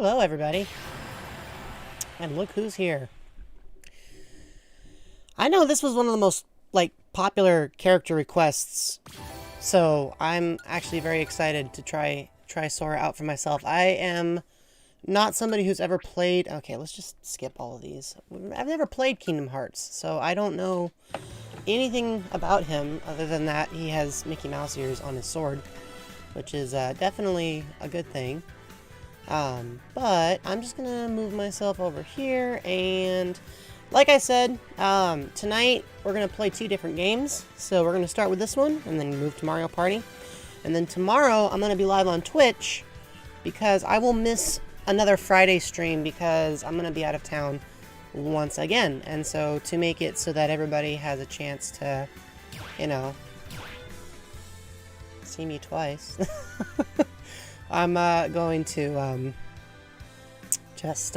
Hello, everybody. And look who's here. I know this was one of the most, popular character requests, so I'm actually very excited to try Sora out for myself. I am not somebody who's ever played... Okay, let's just skip all of these. I've never played Kingdom Hearts, so I don't know anything about him other than that he has Mickey Mouse ears on his sword, which is definitely a good thing. But I'm just gonna move myself over here, and like I said, tonight we're gonna play 2 different games. So we're gonna start with this one, and then move to Mario Party. And then tomorrow I'm gonna be live on Twitch, because I will miss another Friday stream because I'm gonna be out of town once again. And so to make it so that everybody has a chance to, you know, see me twice, I'm going to just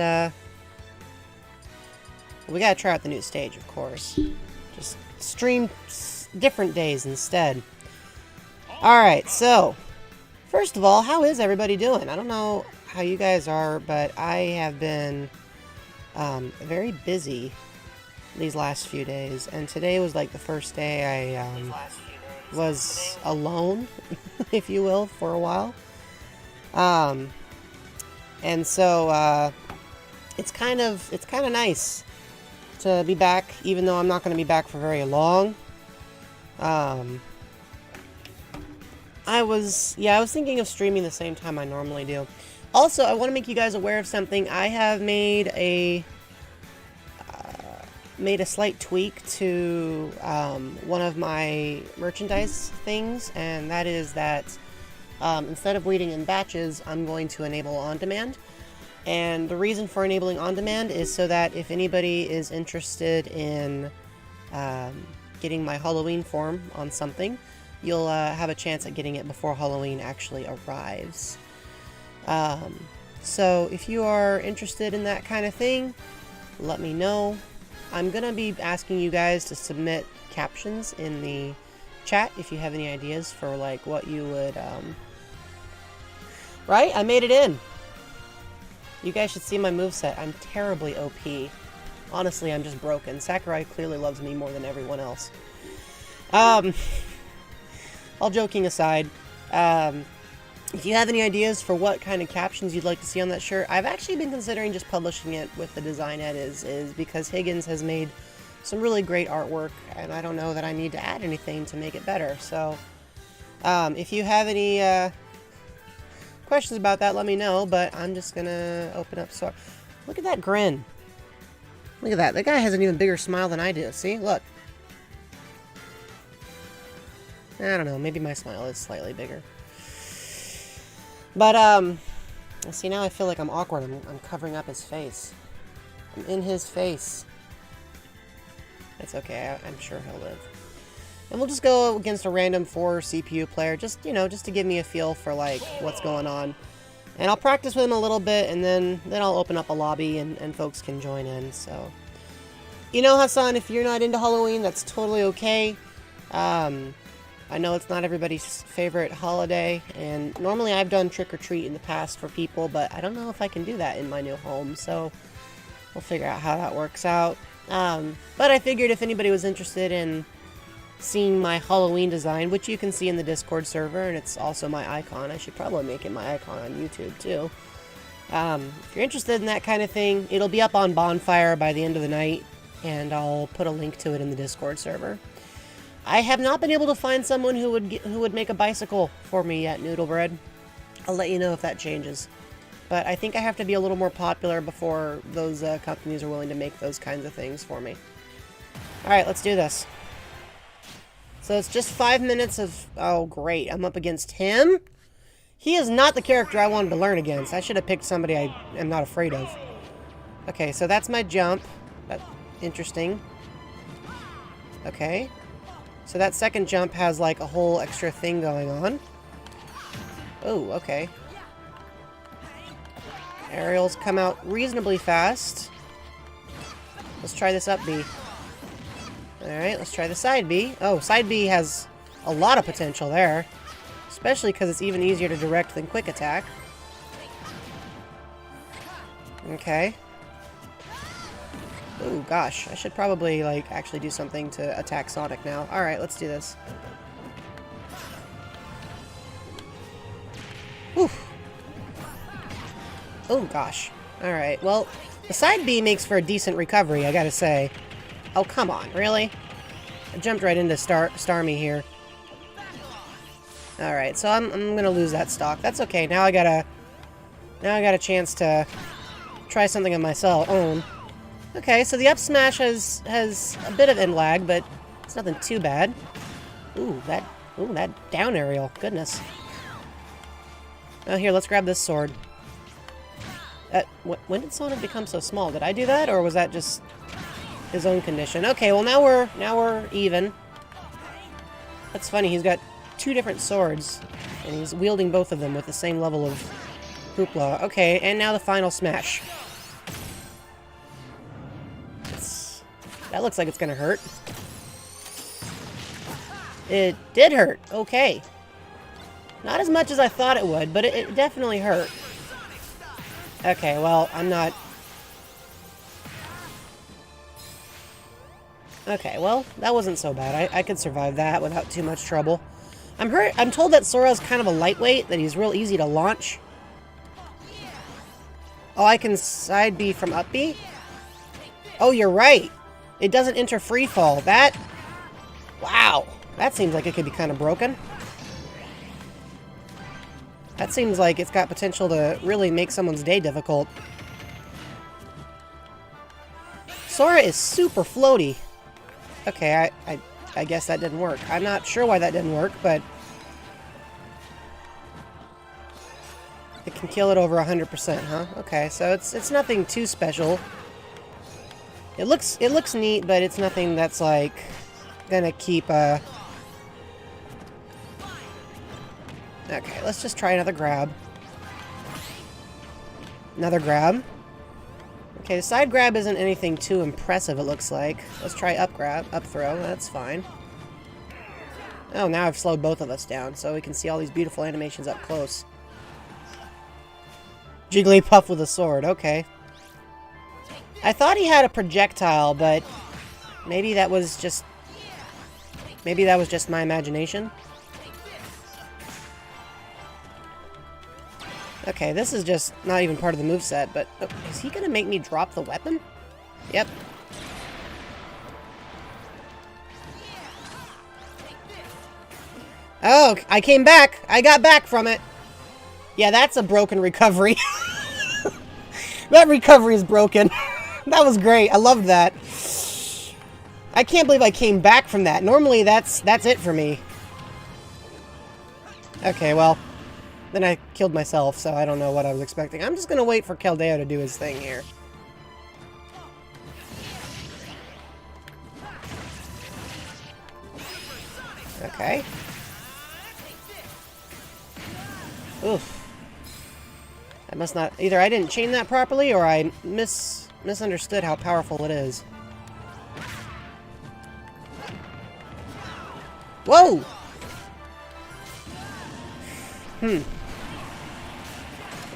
we gotta try out the new stage, of course. Just stream different days instead. Alright, so first of all, how is everybody doing? I don't know how you guys are, but I have been very busy these last few days, and today was like the first day I was alone, if you will, for a while. And so it's kind of nice to be back, even though I'm not going to be back for very long. I was thinking of streaming the same time I normally do. Also, I want to make you guys aware of something. I have made a slight tweak to one of my merchandise things, and that is that instead of waiting in batches, I'm going to enable on-demand. And the reason for enabling on-demand is so that if anybody is interested in getting my Halloween form on something, you'll have a chance at getting it before Halloween actually arrives. So if you are interested in that kind of thing, let me know. I'm going to be asking you guys to submit captions in the chat if you have any ideas for what you would... Right? I made it in! You guys should see my moveset. I'm terribly OP. Honestly, I'm just broken. Sakurai clearly loves me more than everyone else. All joking aside, if you have any ideas for what kind of captions you'd like to see on that shirt, I've actually been considering just publishing it with the design as is because Higgins has made some really great artwork, and I don't know that I need to add anything to make it better. So, if you have any questions about that, let me know, but I'm just gonna open up Sora. Look at that grin. Look at that. That guy has an even bigger smile than I do. See? Look. I don't know. Maybe my smile is slightly bigger. But, see, now I feel like I'm awkward. I'm covering up his face. I'm in his face. It's okay. I'm sure he'll live. And we'll just go against a random 4 CPU player, just to give me a feel for, what's going on. And I'll practice with him a little bit, and then I'll open up a lobby, and folks can join in, so... You know, Hassan, if you're not into Halloween, that's totally okay. I know it's not everybody's favorite holiday, and normally I've done trick-or-treat in the past for people, but I don't know if I can do that in my new home, so we'll figure out how that works out. But I figured if anybody was interested in seeing my Halloween design, which you can see in the Discord server, and it's also my icon. I should probably make it my icon on YouTube, too. If you're interested in that kind of thing, it'll be up on Bonfire by the end of the night, and I'll put a link to it in the Discord server. I have not been able to find someone who would make a bicycle for me yet, Noodlebread. I'll let you know if that changes. But I think I have to be a little more popular before those companies are willing to make those kinds of things for me. Alright, let's do this. So it's just 5 minutes of... Oh, great. I'm up against him? He is not the character I wanted to learn against. I should have picked somebody I am not afraid of. Okay, so that's my jump. That's interesting. Okay. So that second jump has, a whole extra thing going on. Oh, okay. Aerials come out reasonably fast. Let's try this up B. Alright, let's try the side B. Oh, side B has a lot of potential there. Especially because it's even easier to direct than quick attack. Okay. Ooh, gosh. I should probably, like, actually do something to attack Sonic now. Alright, let's do this. Oof. Oh, gosh. Alright, well, the side B makes for a decent recovery, I gotta say. Oh, come on, really? I jumped right into Starmie here. Alright, so I'm gonna lose that stock. That's okay, now I got a chance to try something of my own. Okay, so the up smash has a bit of end lag, but it's nothing too bad. Ooh, that down aerial. Goodness. Oh, here, let's grab this sword. When did Sonic become so small? Did I do that, or was that just his own condition? Okay, well now we're even. That's funny. He's got two different swords, and he's wielding both of them with the same level of hoopla. Okay, and now the final smash. That looks like it's gonna hurt. It did hurt. Okay. Not as much as I thought it would, but it definitely hurt. Okay, well, I'm not... Okay, well, that wasn't so bad. I could survive that without too much trouble. I'm told that Sora's kind of a lightweight, that he's real easy to launch. Oh, I can side B from up B? Oh, you're right. It doesn't enter free fall. That... Wow. That seems like it could be kind of broken. That seems like it's got potential to really make someone's day difficult. Sora is super floaty. Okay, I guess that didn't work. I'm not sure why that didn't work, but... It can kill it over 100%, huh? Okay, so it's nothing too special. It looks neat, but it's nothing that's, like, gonna keep, Okay, let's just try another grab. Another grab. Okay, the side grab isn't anything too impressive, it looks like. Let's try up grab, up throw, that's fine. Oh, now I've slowed both of us down, so we can see all these beautiful animations up close. Jigglypuff with a sword, okay. I thought he had a projectile, but maybe that was just my imagination. Okay, this is just not even part of the moveset, but oh, is he gonna make me drop the weapon? Yep. Oh, I came back. I got back from it. Yeah, that's a broken recovery. That recovery is broken. That was great. I loved that. I can't believe I came back from that. Normally, that's it for me. Okay, well, then I killed myself, so I don't know what I was expecting. I'm just gonna wait for Keldeo to do his thing here. Okay. Oof. I must not... Either I didn't chain that properly, or I misunderstood how powerful it is. Whoa!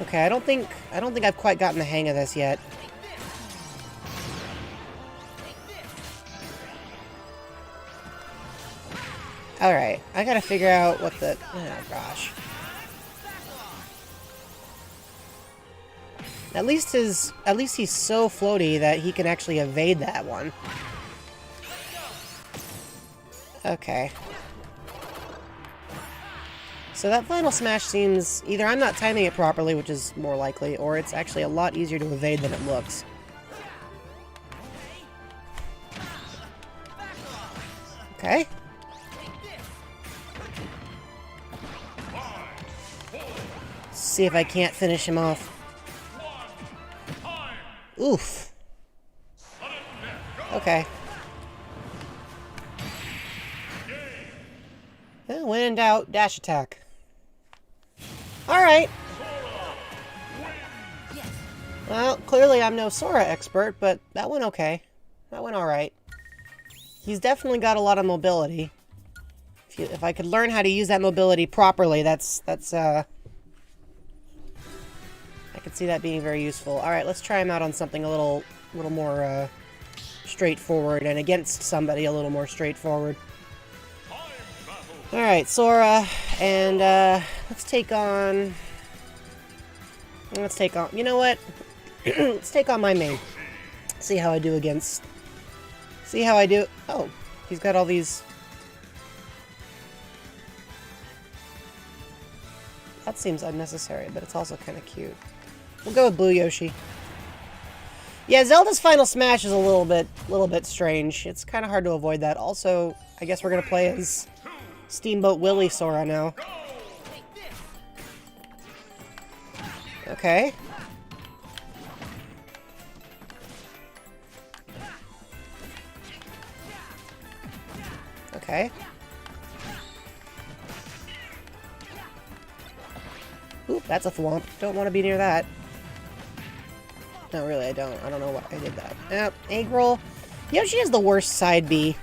Okay, I don't think I've quite gotten the hang of this yet. Alright, I gotta figure out what the... Oh, gosh. At least he's so floaty that he can actually evade that one. Okay. So that final smash seems... Either I'm not timing it properly, which is more likely, or it's actually a lot easier to evade than it looks. Okay. See if I can't finish him off. Oof. Okay. Yeah, when in doubt, dash attack. Alright. Well, clearly I'm no Sora expert, but that went okay. That went alright. He's definitely got a lot of mobility. If I could learn how to use that mobility properly, I could see that being very useful. Alright, let's try him out on something a little more, straightforward, and against somebody a little more straightforward. Alright, Sora, and, let's take on... You know what? Let's take on my main. See how I do against... See how I do... Oh, he's got all these... That seems unnecessary, but it's also kind of cute. We'll go with Blue Yoshi. Yeah, Zelda's Final Smash is a little bit strange. It's kind of hard to avoid that. Also, I guess we're gonna play as Steamboat Willie Sora now. Okay. Okay. Oop, that's a thwomp. Don't want to be near that. No, really, I don't. I don't know why I did that. Yep, egg roll. Yoshi is the worst side B.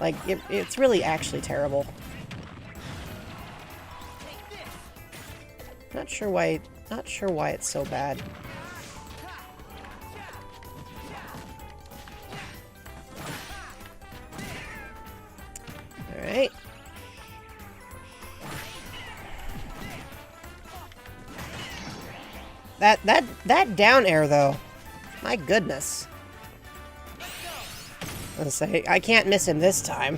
Like, it's really actually terrible. Not sure why it's so bad. Alright. That down air, though. My goodness. Let's say, I can't miss him this time.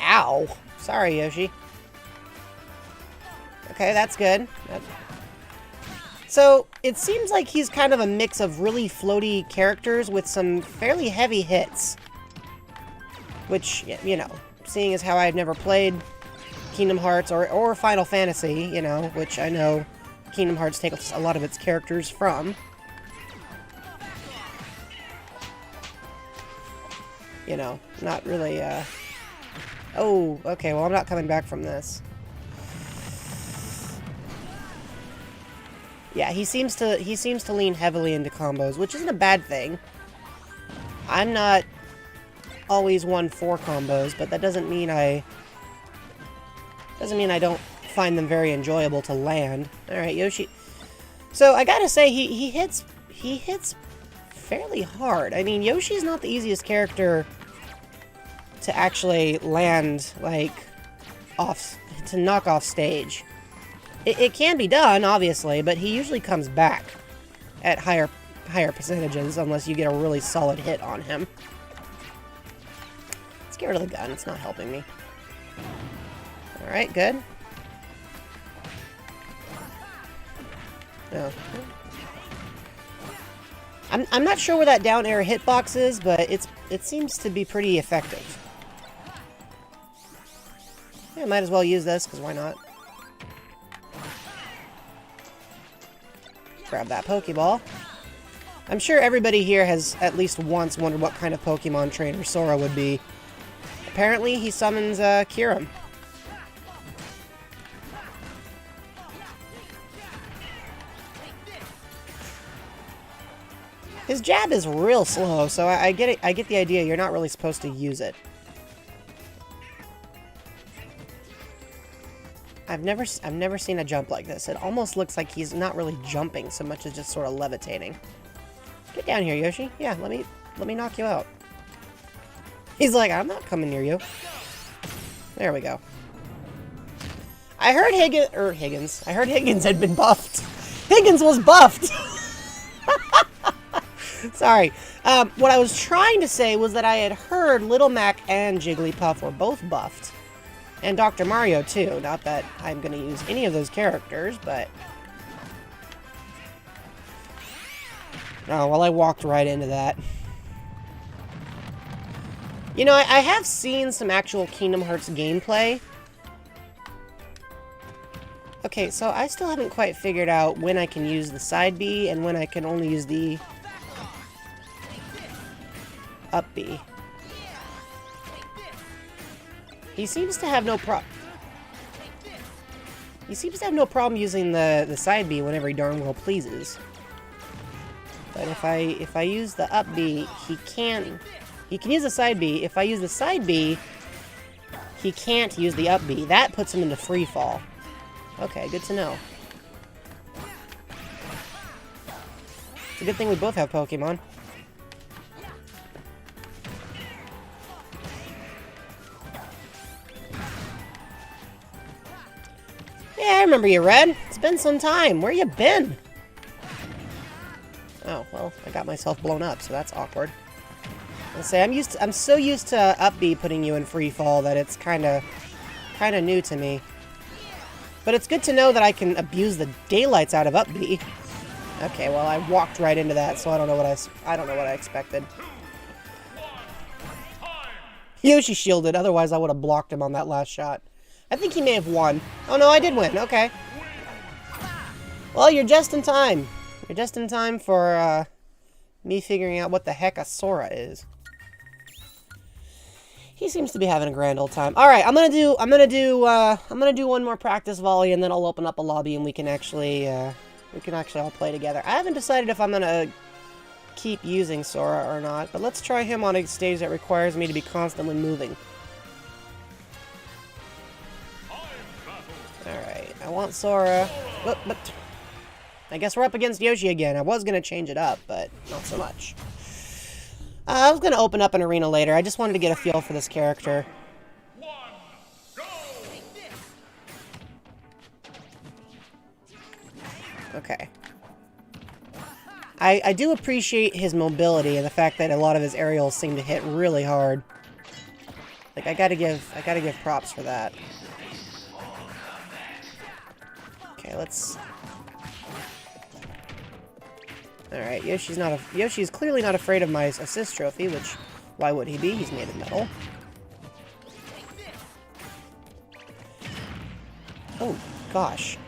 Ow. Sorry, Yoshi. Okay, that's good. So, it seems like he's kind of a mix of really floaty characters with some fairly heavy hits. Which, you know, seeing as how I've never played Kingdom Hearts or Final Fantasy, you know, which I know Kingdom Hearts takes a lot of its characters from. You know, not really, Oh, okay, well, I'm not coming back from this. Yeah, he seems to lean heavily into combos, which isn't a bad thing. I'm not always one for combos, but that doesn't mean I don't find them very enjoyable to land. Alright, Yoshi. So, I gotta say, he hits fairly hard. I mean, Yoshi's not the easiest character to actually land, like, to knock off stage. It can be done, obviously, but he usually comes back at higher percentages, unless you get a really solid hit on him. Let's get rid of the gun, it's not helping me. Alright, good. No. I'm not sure where that down air hitbox is, but it seems to be pretty effective. Yeah, might as well use this, because why not? Grab that Pokeball. I'm sure everybody here has at least once wondered what kind of Pokemon trainer Sora would be. Apparently, he summons Kyurem. His jab is real slow, so I get it. I get the idea. You're not really supposed to use it. I've never seen a jump like this. It almost looks like he's not really jumping so much as just sort of levitating. Get down here, Yoshi. Yeah, let me knock you out. He's like, I'm not coming near you. There we go. I heard Higgins. I heard Higgins had been buffed. Higgins was buffed. Sorry. What I was trying to say was that I had heard Little Mac and Jigglypuff were both buffed. And Dr. Mario, too. Not that I'm going to use any of those characters, but... Oh, well, I walked right into that. You know, I have seen some actual Kingdom Hearts gameplay. Okay, so I still haven't quite figured out when I can use the side B and when I can only use the up B. He seems to have no problem using the side B whenever he darn well pleases. But if I use the up B, he can use the side B. If I use the side B, he can't use the up B. That puts him into free fall. Okay, good to know. It's a good thing we both have Pokemon. Yeah, I remember you, Red. It's been some time. Where you been? Oh, well, I got myself blown up, so that's awkward. I'll say I'm so used to up B putting you in free fall that it's kind of new to me. But it's good to know that I can abuse the daylights out of up B. Okay, well, I walked right into that, so I don't know what I expected. Yoshi shielded, otherwise I would have blocked him on that last shot. I think he may have won. Oh no, I did win. Okay. Well, you're just in time. You're just in time for me figuring out what the heck a Sora is. He seems to be having a grand old time. All right, I'm gonna do one more practice volley, and then I'll open up a lobby, and we can actually all play together. I haven't decided if I'm gonna keep using Sora or not, but let's try him on a stage that requires me to be constantly moving. Alright, I want Sora. But I guess we're up against Yoshi again. I was going to change it up, but not so much. I was going to open up an arena later. I just wanted to get a feel for this character. Okay. I do appreciate his mobility and the fact that a lot of his aerials seem to hit really hard. Like, I gotta give props for that. Okay, let's... Alright, Yoshi's clearly not afraid of my assist trophy, which, why would he be? He's made of metal. Oh, gosh.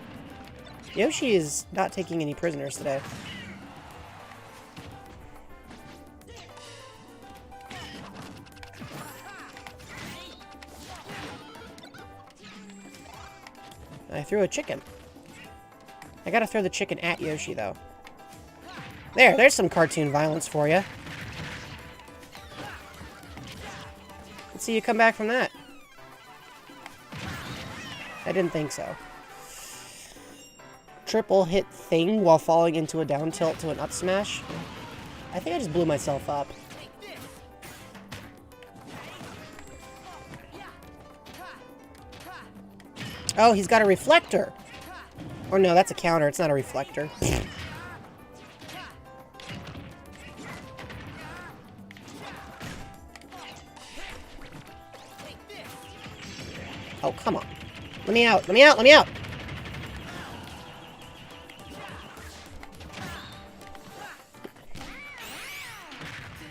Yoshi is not taking any prisoners today. I threw a chicken. I gotta throw the chicken at Yoshi, though. There's some cartoon violence for you. Let's see you come back from that. I didn't think so. Triple hit thing while falling into a down tilt to an up smash. I think I just blew myself up. Oh, he's got a reflector. Or no, that's a counter. It's not a reflector. Oh, come on. Let me out. Let me out. Let me out.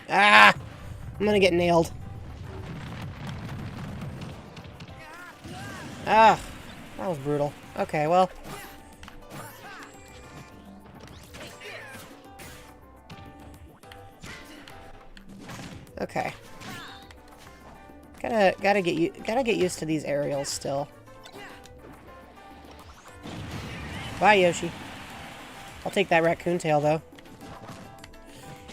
Ah! I'm gonna get nailed. Ah! That was brutal. Okay, well. Okay. Gotta get used to these aerials still. Bye, Yoshi. I'll take that raccoon tail, though.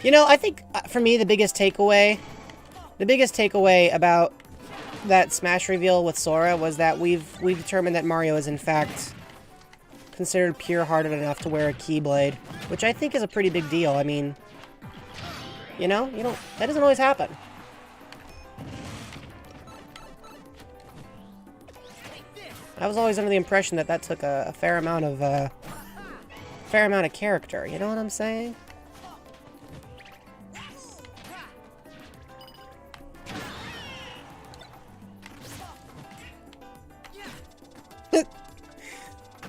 You know, I think, for me, the biggest takeaway about that Smash reveal with Sora was that we've determined that Mario is, in fact, considered pure-hearted enough to wear a Keyblade, which I think is a pretty big deal. I mean, you know, that doesn't always happen. I was always under the impression that that took a fair amount of character. You know what I'm saying?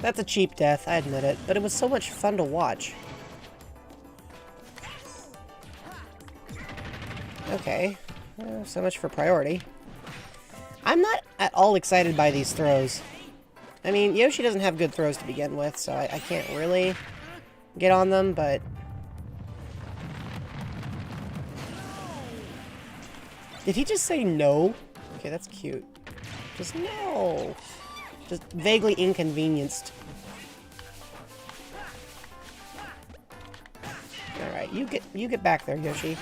That's a cheap death, I admit it, but it was so much fun to watch. Okay, so much for priority. I'm not at all excited by these throws. I mean, Yoshi doesn't have good throws to begin with, so I can't really get on them, but... Did he just say no? Okay, that's cute. Just no! Just vaguely inconvenienced. Alright, you get back there, Yoshi.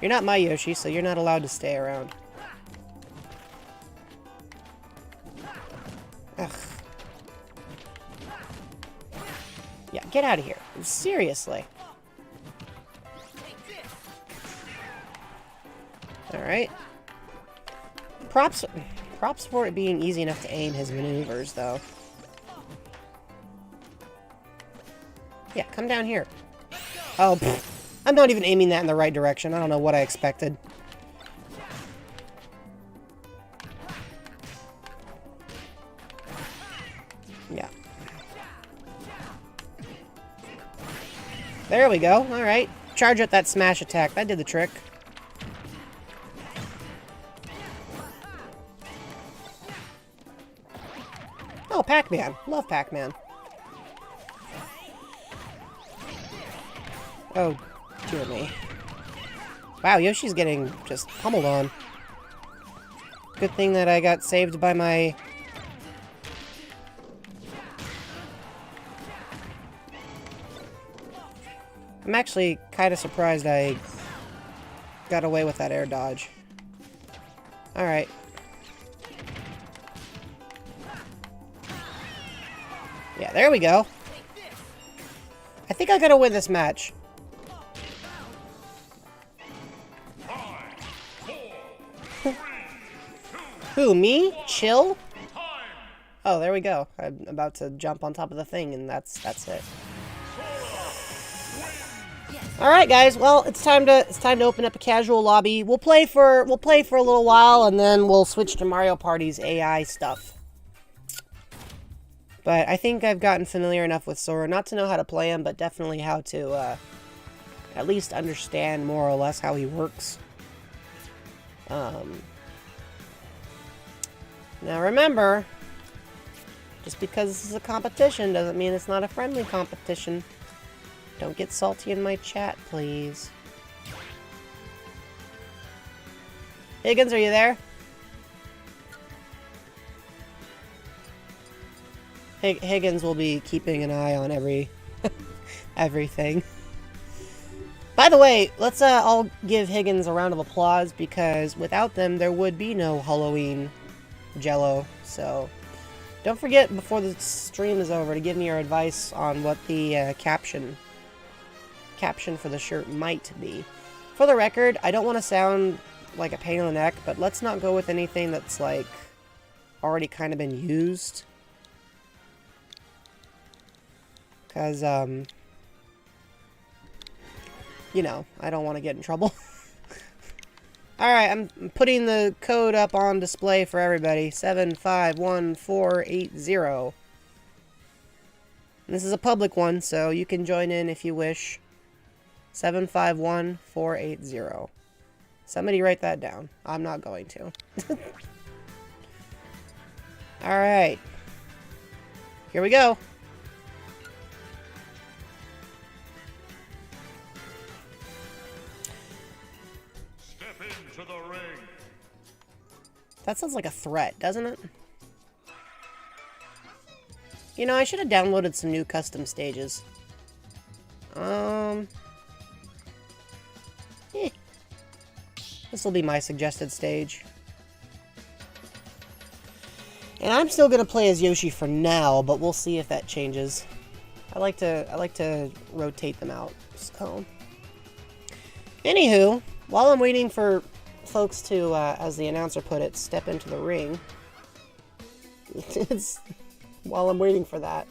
You're not my Yoshi, so you're not allowed to stay around. Ugh. Yeah, get out of here. Seriously. Alright. Props for it being easy enough to aim his maneuvers, though. Yeah, come down here. Oh, pfft. I'm not even aiming that in the right direction. I don't know what I expected. Yeah. There we go. Alright. Charge up that smash attack. That did the trick. Oh, Pac-Man. Love Pac-Man. Oh, dear me. Wow, Yoshi's getting just pummeled on. Good thing that I got saved by my... I'm actually kind of surprised I got away with that air dodge. Alright. Yeah, there we go. I think I gotta win this match. Who, me? Chill? Oh, there we go. I'm about to jump on top of the thing, and that's it. All right, guys. Well, it's time to open up a casual lobby. We'll play for a little while, and then we'll switch to Mario Party's AI stuff. But I think I've gotten familiar enough with Sora not to know how to play him, but definitely how to at least understand more or less how he works. Now remember, just because this is a competition doesn't mean it's not a friendly competition. Don't get salty in my chat, please. Higgins, are you there? Higgins will be keeping an eye on everything. By the way, let's all give Higgins a round of applause, because without them, there would be no Halloween Jello. So, don't forget before the stream is over to give me your advice on what the caption for the shirt might be. For the record, I don't want to sound like a pain in the neck, but let's not go with anything that's like already kind of been used. Because, you know, I don't want to get in trouble. Alright, I'm putting the code up on display for everybody. 751480. This is a public one, so you can join in if you wish. 751480. Somebody write that down. I'm not going to. Alright. Here we go. To the ring. That sounds like a threat, doesn't it? You know, I should have downloaded some new custom stages. This will be my suggested stage. And I'm still gonna play as Yoshi for now, but we'll see if that changes. I like to rotate them out. So, anywho, while I'm waiting for folks to, as the announcer put it, step into the ring. While I'm waiting for that,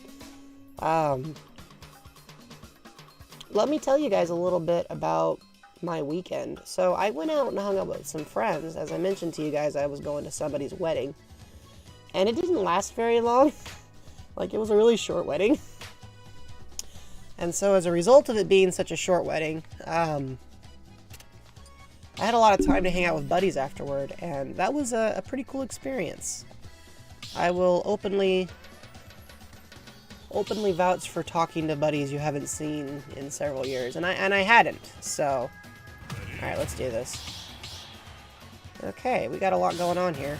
let me tell you guys a little bit about my weekend. So I went out and hung out with some friends. As I mentioned to you guys, I was going to somebody's wedding. And it didn't last very long. Like, it was a really short wedding. And so as a result of it being such a short wedding, I had a lot of time to hang out with buddies afterward, and that was a pretty cool experience. I will openly vouch for talking to buddies you haven't seen in several years, and I hadn't. So, all right, let's do this. Okay, we got a lot going on here.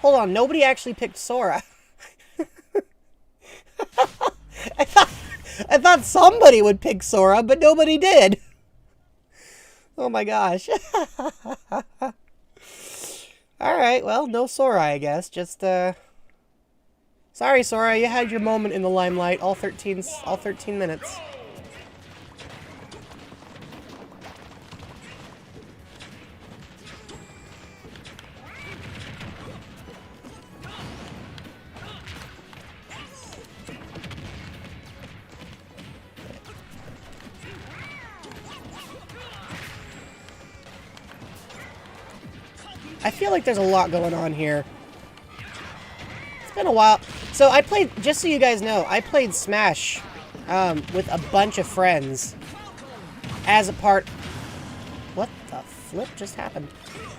Hold on, nobody actually picked Sora. I thought somebody would pick Sora, but nobody did. Oh my gosh. Alright, well, no Sora, I guess. Just, Sorry, Sora, you had your moment in the limelight, all 13 minutes. I feel like there's a lot going on here. It's been a while. So I played, just so you guys know, I played Smash with a bunch of friends as a part... What the flip just happened?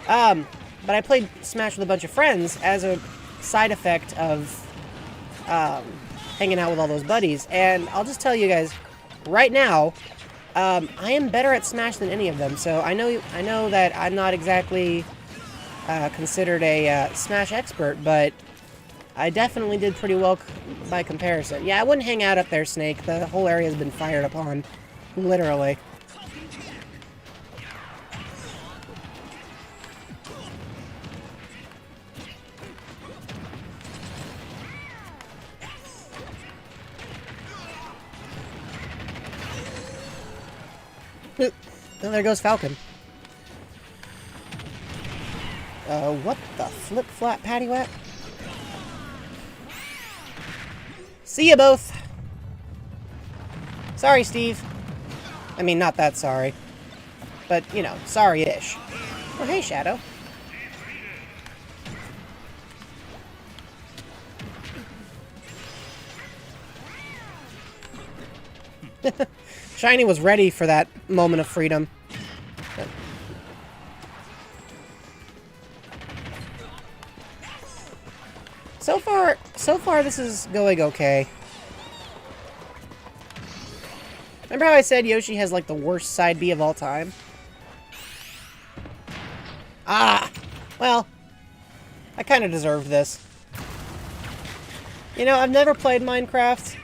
But I played Smash with a bunch of friends as a side effect of hanging out with all those buddies. And I'll just tell you guys, right now, I am better at Smash than any of them. So I know that I'm not exactly considered a Smash expert, but I definitely did pretty well by comparison. Yeah, I wouldn't hang out up there, Snake. The whole area has been fired upon. Literally. Oh, there goes Falcon. What the flip-flap paddywhack? See ya both! Sorry, Steve. I mean, not that sorry. But, you know, sorry-ish. Oh, hey, Shadow. Shiny was ready for that moment of freedom. But... So far this is going okay. Remember how I said Yoshi has like the worst side B of all time? Ah! Well, I kind of deserved this. You know, I've never played Minecraft.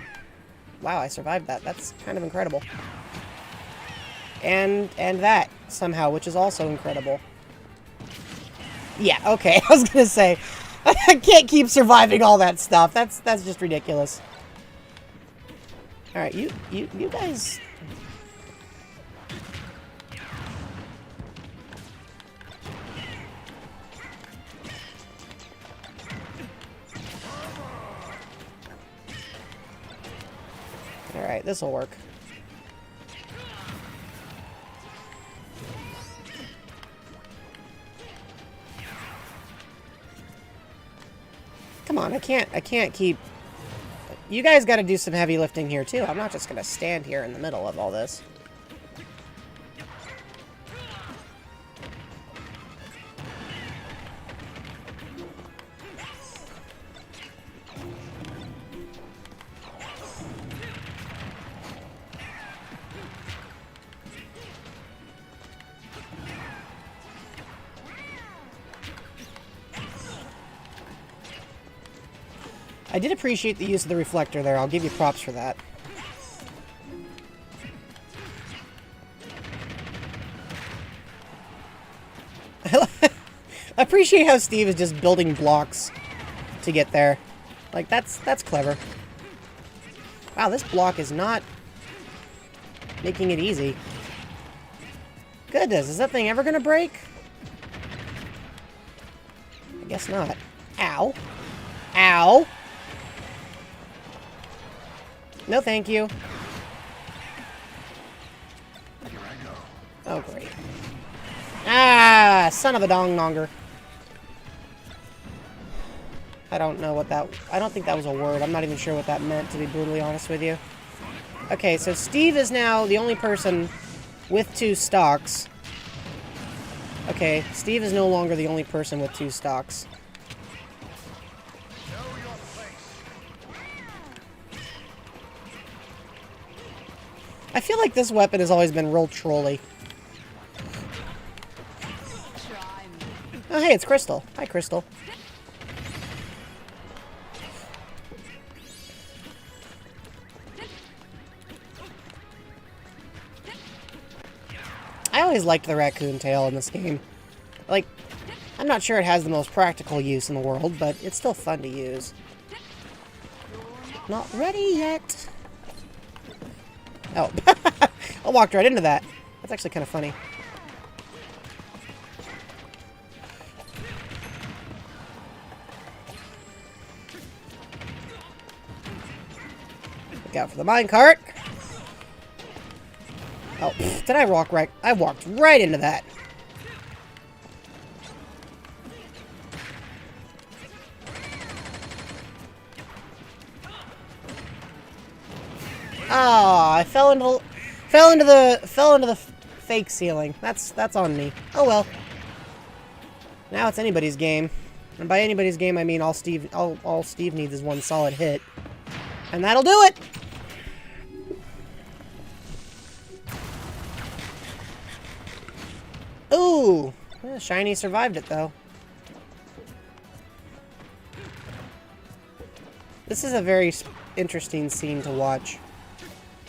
Wow, I survived that. That's kind of incredible. And that, somehow, which is also incredible. Yeah, okay, I was gonna say, I can't keep surviving all that stuff. That's just ridiculous. Alright, you guys... Alright, this'll work. Come on, I can't keep... You guys gotta do some heavy lifting here, too. I'm not just gonna stand here in the middle of all this. I did appreciate the use of the reflector there. I'll give you props for that. I appreciate how Steve is just building blocks to get there. Like, that's clever. Wow, this block is not making it easy. Goodness, is that thing ever gonna break? I guess not. Ow. Ow. No, thank you. Oh, great. Ah, son of a dong-nonger. I don't know what that... I don't think that was a word. I'm not even sure what that meant, to be brutally honest with you. Okay, so Steve is now the only person with 2 stocks. Okay, Steve is no longer the only person with 2 stocks. I feel like this weapon has always been real trolly. Oh, hey, it's Crystal. Hi, Crystal. I always liked the raccoon tail in this game. Like, I'm not sure it has the most practical use in the world, but it's still fun to use. Not ready yet. Oh. I walked right into that. That's actually kind of funny. Look out for the minecart. Oh, did I walk right? I walked right into that. Ah, I fell into the fake ceiling. That's on me. Oh well. Now it's anybody's game. And by anybody's game I mean all Steve needs is one solid hit. And that'll do it. Ooh! Shiny survived it, though. This is a very interesting scene to watch.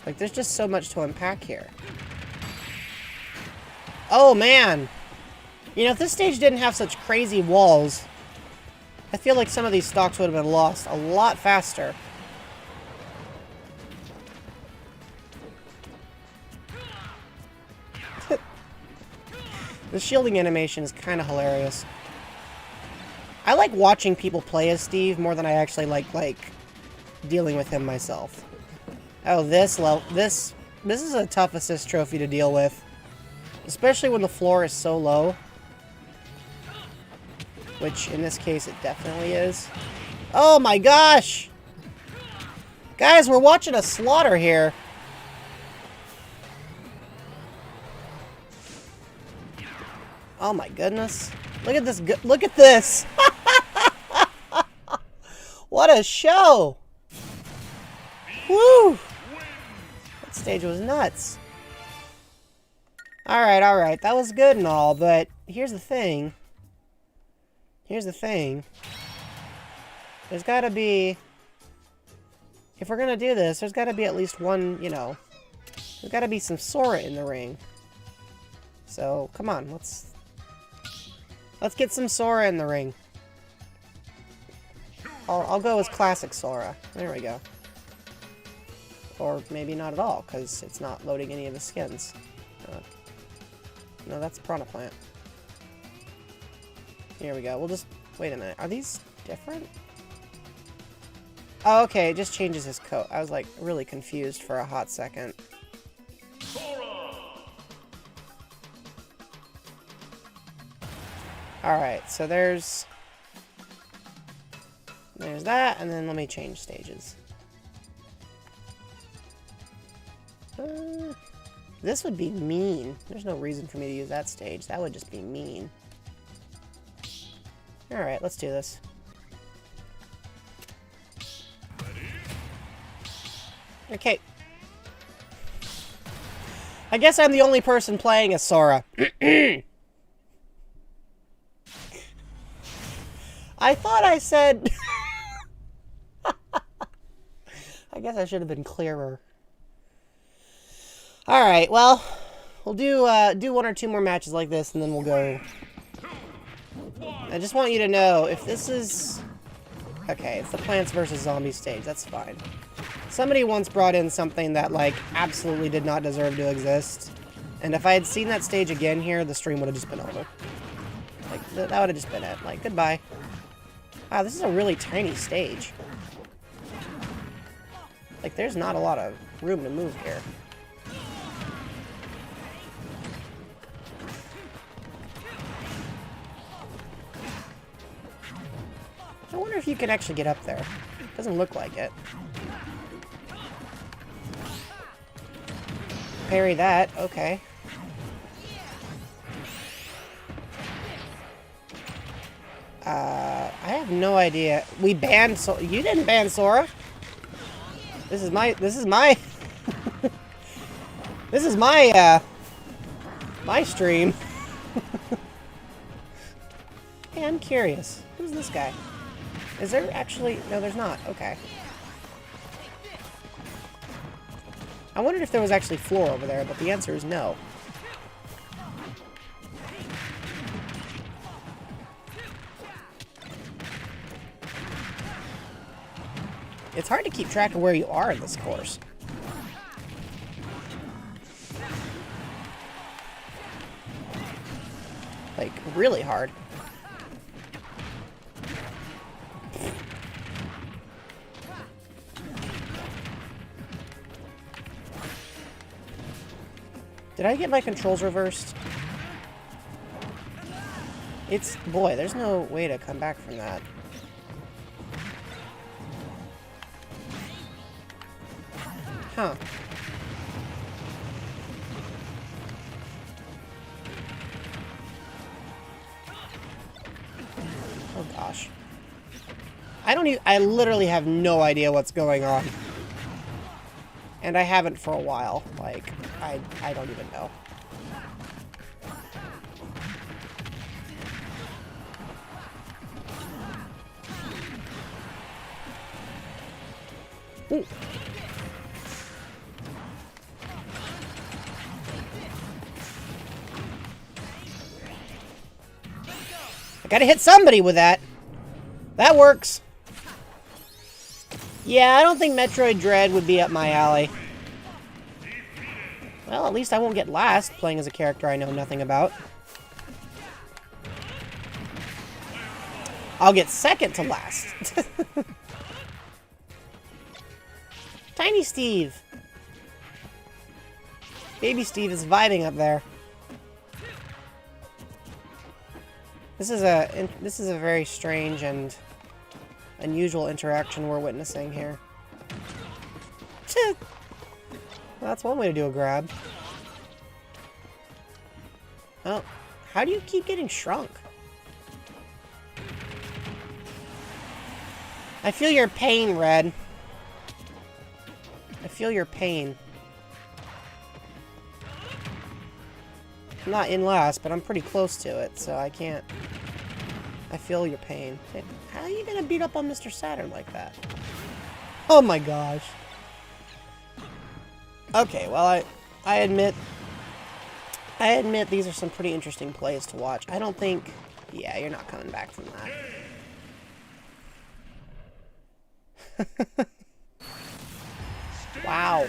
Like, there's just so much to unpack here. Oh, man! You know, if this stage didn't have such crazy walls, I feel like some of these stocks would have been lost a lot faster. The shielding animation is kind of hilarious. I like watching people play as Steve more than I actually like dealing with him myself. Oh, this is a tough assist trophy to deal with, especially when the floor is so low, which in this case it definitely is. Oh my gosh! Guys, we're watching a slaughter here. Oh my goodness. Look at this. Look at this. What a show. Woo. That stage was nuts. Alright, alright. That was good and all, but here's the thing. Here's the thing. There's gotta be... If we're gonna do this, there's gotta be at least one, you know... There's gotta be some Sora in the ring. So, come on, Let's get some Sora in the ring. I'll go as classic Sora. There we go. Or maybe not at all, because it's not loading any of the skins. No, that's Piranha Plant. Here we go. We'll just... Wait a minute. Are these different? Oh, okay. It just changes his coat. I was, like, really confused for a hot second. Alright, so there's that, and then let me change stages. This would be mean. There's no reason for me to use that stage. That would just be mean. Alright, let's do this. Okay. I guess I'm the only person playing as Sora. I thought I said... I guess I should have been clearer. Alright, well, we'll do one or two more matches like this, and then we'll go. I just want you to know, if this is... Okay, it's the Plants vs. Zombies stage, that's fine. Somebody once brought in something that, like, absolutely did not deserve to exist. And if I had seen that stage again here, the stream would have just been over. Like, that would have just been it. Like, goodbye. Wow, this is a really tiny stage. Like, there's not a lot of room to move here. I wonder if you can actually get up there. Doesn't look like it. Parry that, okay. I have no idea. We banned you didn't ban Sora. This is my my stream. Hey, I'm curious. Who's this guy? Is there actually... No, there's not. Okay. I wondered if there was actually floor over there, but the answer is no. It's hard to keep track of where you are in this course. Like, really hard. Did I get my controls reversed? It's... Boy, there's no way to come back from that. Huh. Oh gosh. I literally have no idea what's going on. And I haven't for a while. Like, I don't even know. Ooh. I gotta hit somebody with that. That works. Yeah, I don't think Metroid Dread would be up my alley. Well, at least I won't get last playing as a character I know nothing about. I'll get second to last. Tiny Steve. Baby Steve is vibing up there. This is a very strange and unusual interaction we're witnessing here. Well, that's one way to do a grab. Oh, how do you keep getting shrunk? I feel your pain, Red. I feel your pain. I'm not in last, but I'm pretty close to it, so I can't... I feel your pain. How are you gonna beat up on Mr. Saturn like that? Oh my gosh. Okay, well, I admit these are some pretty interesting plays to watch. I don't think... Yeah, you're not coming back from that. Wow.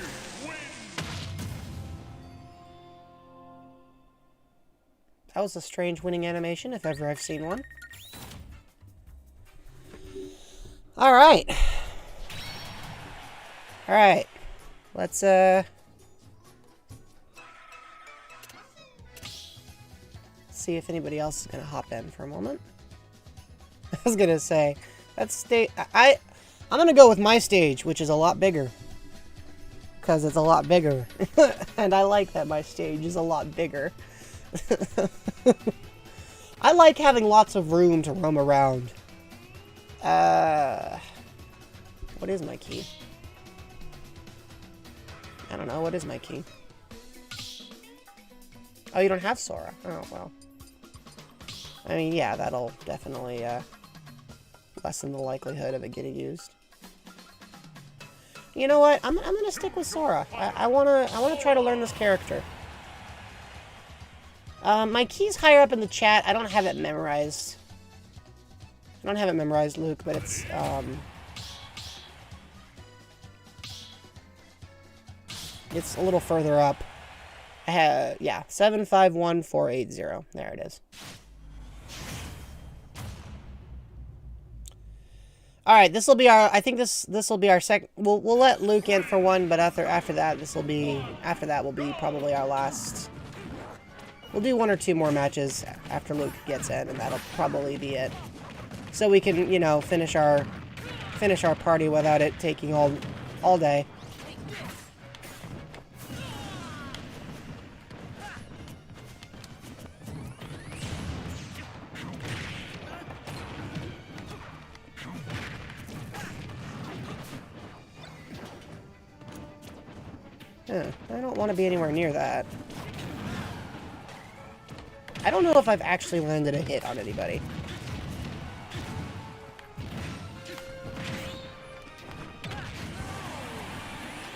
That was a strange winning animation, if ever I've seen one. Alright. Alright. Let's, see if anybody else is gonna hop in for a moment. I was gonna say, that's I'm gonna go with my stage, which is a lot bigger. Because it's a lot bigger. And I like that my stage is a lot bigger. I like having lots of room to roam around. What is my key? I don't know. What is my key? Oh, you don't have Sora. Oh, well. I mean, yeah, that'll definitely lessen the likelihood of it getting used. You know what? I'm gonna stick with Sora. I wanna try to learn this character. My key's higher up in the chat. I don't have it memorized. I don't have it memorized, Luke, but it's a little further up. Yeah, 751480. There it is. All right, this will be our. I think this will be our second. We'll let Luke in for one, but after that, will be probably our last. We'll do one or two more matches after Luke gets in, and that'll probably be it. So we can, you know, finish our party without it taking all day. I don't want to be anywhere near that. I don't know if I've actually landed a hit on anybody.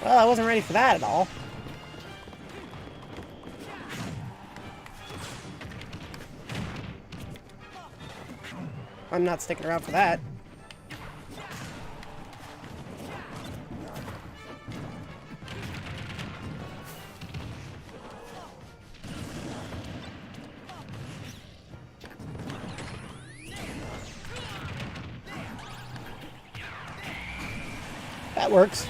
Well, I wasn't ready for that at all. I'm not sticking around for that. That works.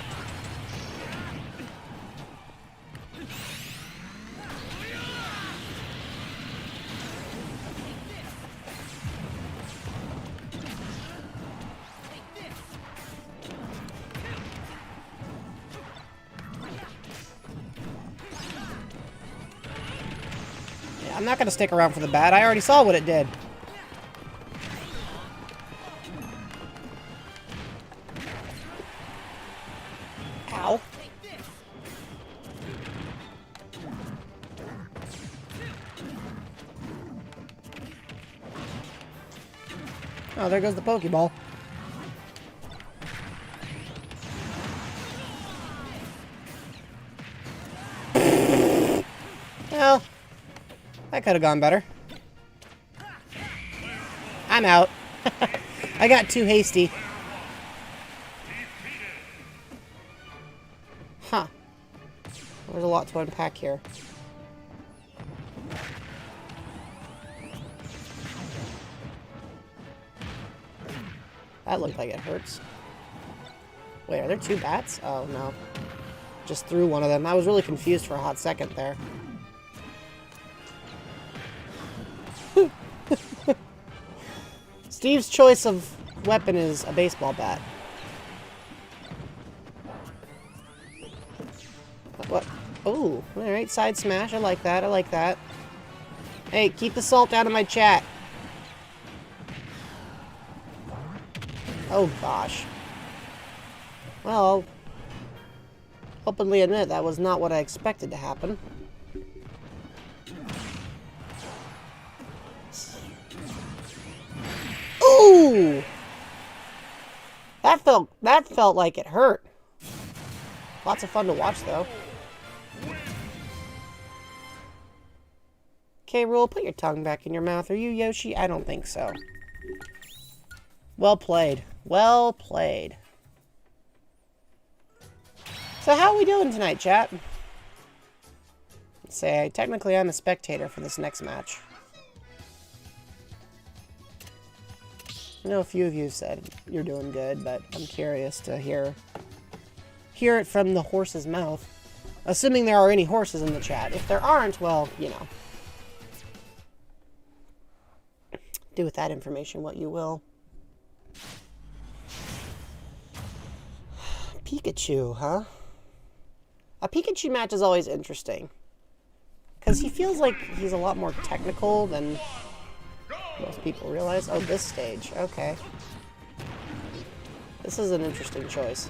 Yeah, I'm not going to stick around for the bat. I already saw what it did. Ow. Oh, there goes the Pokeball. Well, that could have gone better. I'm out. I got too hasty. Huh. There's a lot to unpack here. That looked like it hurts. Wait, are there two bats? Oh, no. Just threw one of them. I was really confused for a hot second there. Steve's choice of weapon is a baseball bat. What? Oh, alright, side smash. I like that. I like that. Hey, keep the salt out of my chat. Oh, gosh. Well, I'll openly admit that was not what I expected to happen. Ooh! That felt like it hurt. Lots of fun to watch, though. Okay, Rule, put your tongue back in your mouth. Are you Yoshi? I don't think so. Well played. Well played. So how are we doing tonight, chat? Let's say, technically I'm a spectator for this next match. I know a few of you said you're doing good, but I'm curious to hear it from the horse's mouth. Assuming there are any horses in the chat. If there aren't, well, you know. Do with that information what you will. Pikachu, huh? A Pikachu match is always interesting. Because he feels like he's a lot more technical than most people realize. Oh, this stage. Okay. This is an interesting choice.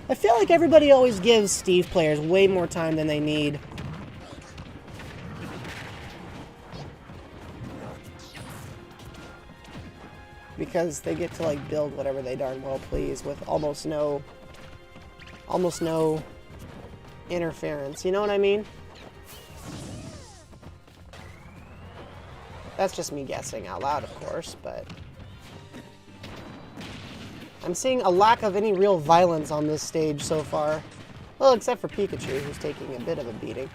I feel like everybody always gives Steve players way more time than they need. Because they get to, like, build whatever they darn well please with almost no interference. You know what I mean? That's just me guessing out loud, of course, but I'm seeing a lack of any real violence on this stage so far. Well, except for Pikachu, who's taking a bit of a beating.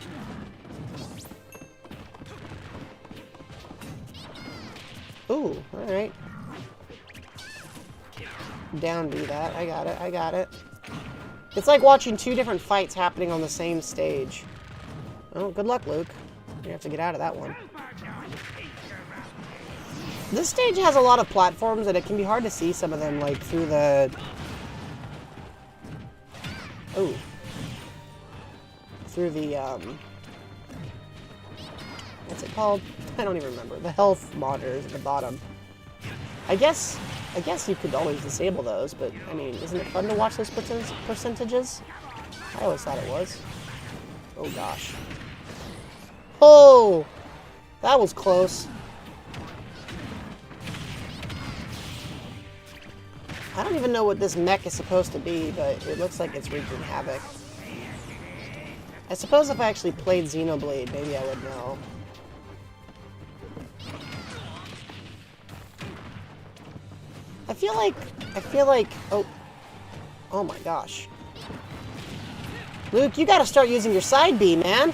Ooh, alright. Down B that. I got it. I got it. It's like watching two different fights happening on the same stage. Oh, good luck, Luke. You have to get out of that one. This stage has a lot of platforms, and it can be hard to see some of them, like, through the... Oh. Through the, what's it called? I don't even remember. The health monitors at the bottom. I guess you could always disable those, but, I mean, isn't it fun to watch those percentages? I always thought it was. Oh, gosh. Oh! That was close. I don't even know what this mech is supposed to be, but it looks like it's wreaking havoc. I suppose if I actually played Xenoblade, maybe I would know. I feel like, oh my gosh. Luke, you gotta start using your side B, man.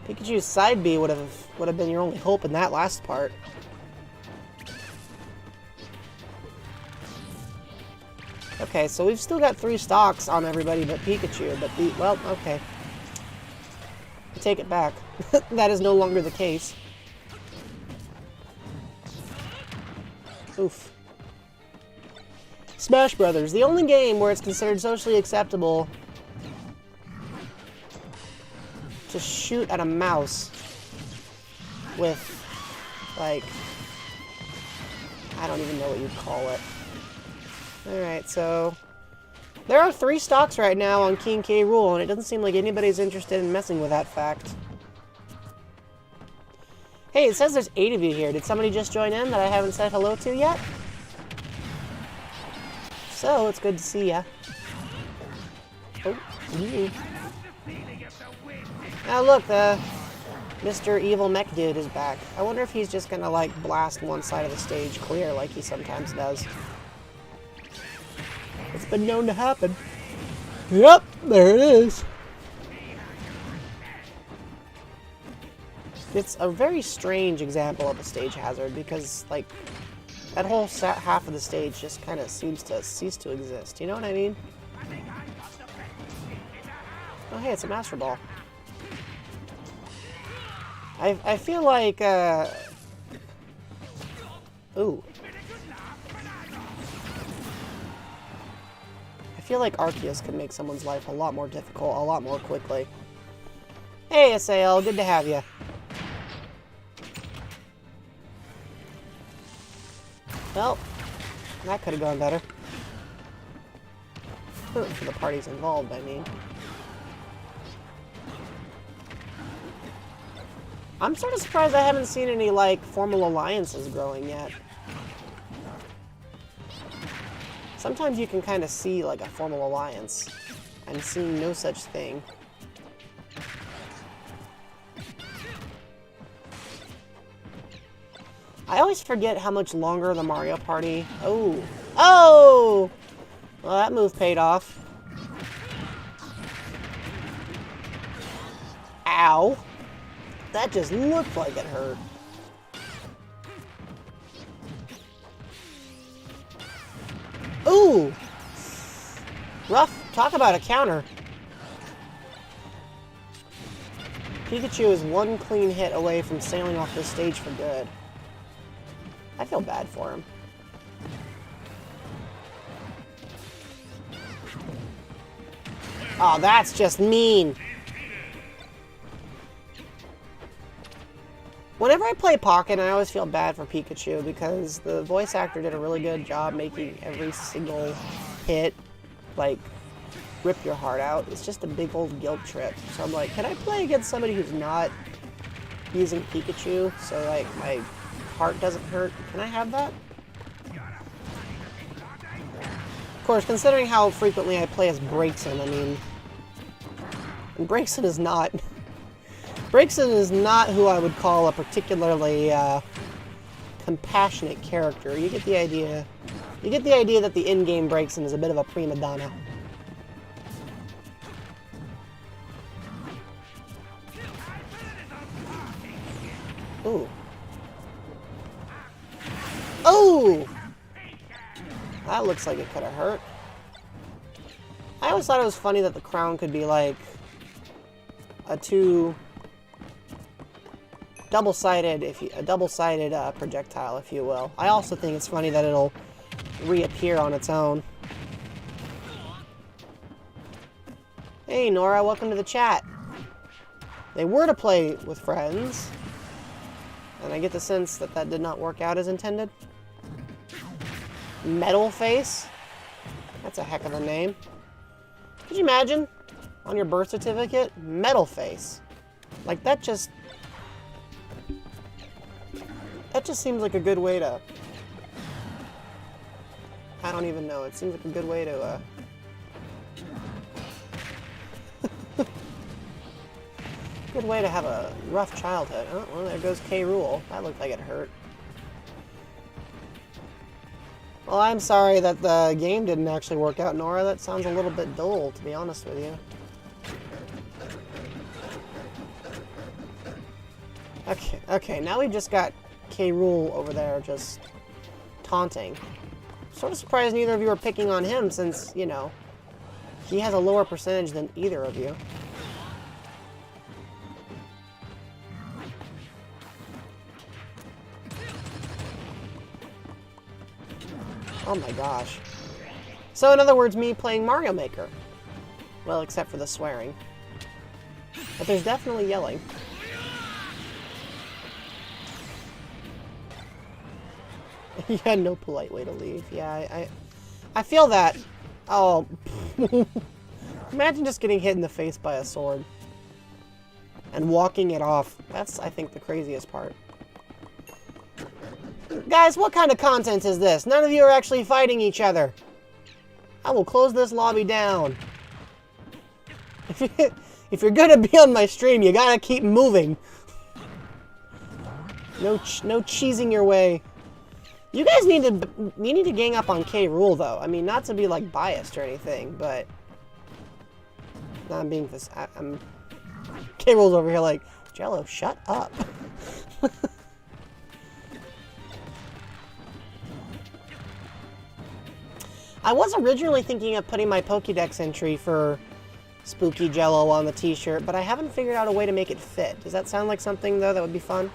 Pikachu's side B would have been your only hope in that last part. Okay, so we've still got 3 stocks on everybody but Pikachu, but well, okay. I take it back. That is no longer the case. Oof. Smash Brothers, the only game where it's considered socially acceptable to shoot at a mouse with, like, I don't even know what you'd call it. Alright, so there are 3 stocks right now on King K. Rool, and it doesn't seem like anybody's interested in messing with that fact. Hey, it says there's 8 of you here. Did somebody just join in that I haven't said hello to yet? So, it's good to see ya. Oh, Now look, the Mr. Evil Mech Dude is back. I wonder if he's just gonna, like, blast one side of the stage clear like he sometimes does. It's been known to happen. Yep, there it is. It's a very strange example of a stage hazard because, like, that whole half of the stage just kind of seems to cease to exist. You know what I mean? Oh, hey, it's a Master Ball. I feel like, ooh. I feel like Arceus can make someone's life a lot more difficult, a lot more quickly. Hey, SAL, good to have you. Well, that could have gone better. For the parties involved, I mean. I'm sort of surprised I haven't seen any, like, formal alliances growing yet. Sometimes you can kind of see, like, a formal alliance. I'm seeing no such thing. I always forget how much longer the Mario Party... Oh! Oh! Well, that move paid off. Ow! That just looked like it hurt. Ooh! Rough. Talk about a counter. Pikachu is one clean hit away from sailing off the stage for good. I feel bad for him. Oh, that's just mean. Whenever I play Pocket, I always feel bad for Pikachu because the voice actor did a really good job making every single hit, like, rip your heart out. It's just a big old guilt trip. So I'm like, can I play against somebody who's not using Pikachu so, like, my heart doesn't hurt? Can I have that? Of course, considering how frequently I play as Braixen, I mean... And Braixen is not... Braixen is not who I would call a particularly compassionate character. You get the idea. You get the idea that the in-game Braixen is a bit of a prima donna. Ooh. Oh! That looks like it could have hurt. I always thought it was funny that the crown could be like a double-sided projectile, if you will. I also think it's funny that it'll reappear on its own. Hey, Nora, welcome to the chat. They were to play with friends, and I get the sense that that did not work out as intended. Metal Face? That's a heck of a name. Could you imagine? On your birth certificate? Metal Face. Like, that just seems like a good way to... I don't even know. It seems like a good way to, good way to have a rough childhood. Oh, well, there goes K. Rool. That looked like it hurt. Well, I'm sorry that the game didn't actually work out, Nora. That sounds a little bit dull, to be honest with you. Okay, now we've just got K. Rool over there just taunting. Sort of surprised neither of you are picking on him since, you know, he has a lower percentage than either of you. Oh my gosh. So in other words, me playing Mario Maker. Well, except for the swearing. But there's definitely yelling. You had no polite way to leave. Yeah, I feel that. Oh. Imagine just getting hit in the face by a sword. And walking it off. That's, I think, the craziest part. Guys, what kind of content is this? None of you are actually fighting each other. I will close this lobby down. If you're gonna be on my stream, you gotta keep moving. No cheesing your way. You guys need to gang up on K. Rool, though. I mean, not to be like biased or anything, but I'm being this. I'm K. Rool's over here like, Jello, shut up. I was originally thinking of putting my Pokédex entry for Spooky Jello on the t-shirt, but I haven't figured out a way to make it fit. Does that sound like something, though, that would be fun?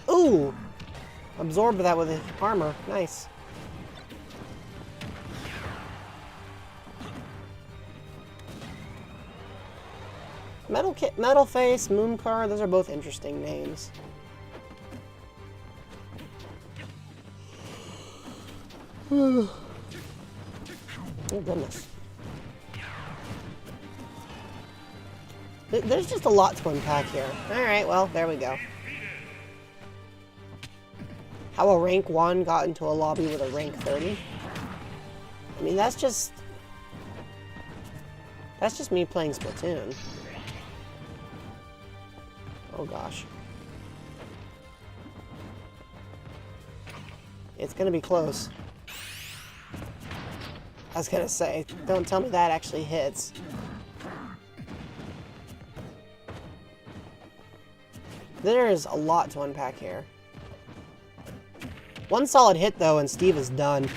Ooh! Absorb that with armor. Nice. Metal Face, Mooncar, those are both interesting names. Oh, goodness. There's just a lot to unpack here. Alright, well, there we go. How a rank 1 got into a lobby with a rank 30? I mean, that's just me playing Splatoon. Oh gosh. It's gonna be close. I was gonna say, don't tell me that actually hits. There is a lot to unpack here. One solid hit, though, and Steve is done.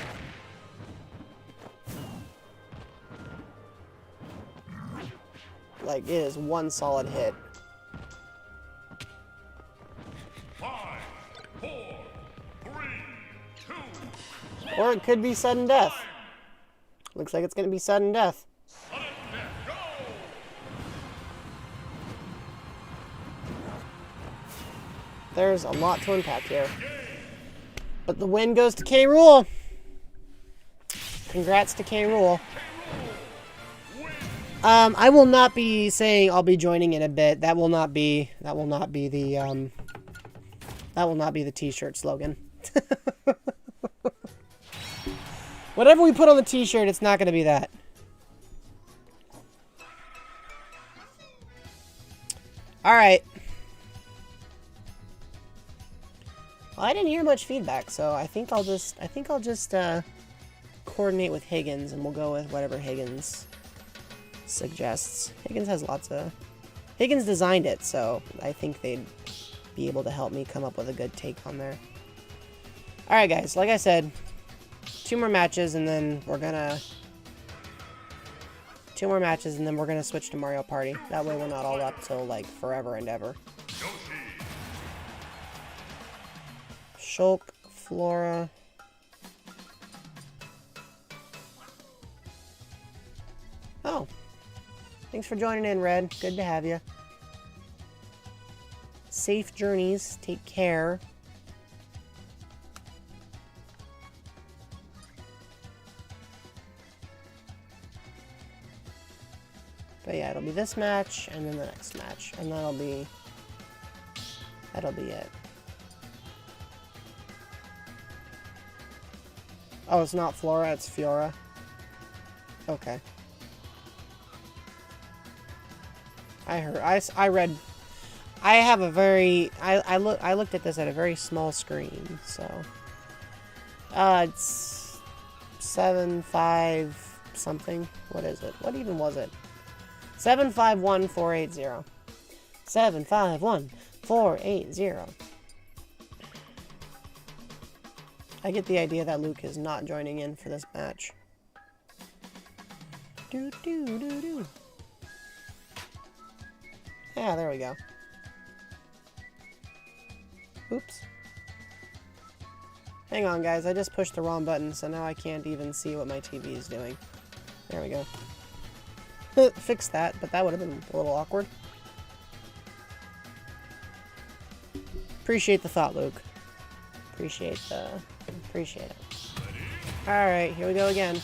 Like, it is one solid hit. 5, 4, 3, 2. Or it could be sudden death. Looks like it's going to be sudden death. Sudden death, go! There's a lot to unpack here. But the win goes to K. Rool. Congrats to K. Rool. I will not be saying I'll be joining in a bit. That will not be the t-shirt slogan. Whatever we put on the t-shirt, it's not going to be that. All right. Well, I didn't hear much feedback, so I think I'll just coordinate with Higgins, and we'll go with whatever Higgins suggests. Higgins designed it, so I think they'd be able to help me come up with a good take on there. All right, guys. Like I said, 2 more matches, and then we're gonna switch to Mario Party. That way, we're not all up till like forever and ever. Shulk, Flora. Oh. Thanks for joining in, Red. Good to have you. Safe journeys. Take care. But yeah, it'll be this match, and then the next match. And that'll be it. Oh, it's not Flora, it's Fiora. Okay. I read. I have a very. I looked at this at a very small screen, so. It's 7, 5, something. What is it? What even was it? 751480. 751480. I get the idea that Luke is not joining in for this match. Do do do do. Yeah, there we go. Oops. Hang on, guys. I just pushed the wrong button, so now I can't even see what my TV is doing. There we go. Fix that, but that would have been a little awkward. Appreciate the thought, Luke. Appreciate it. Alright, here we go again.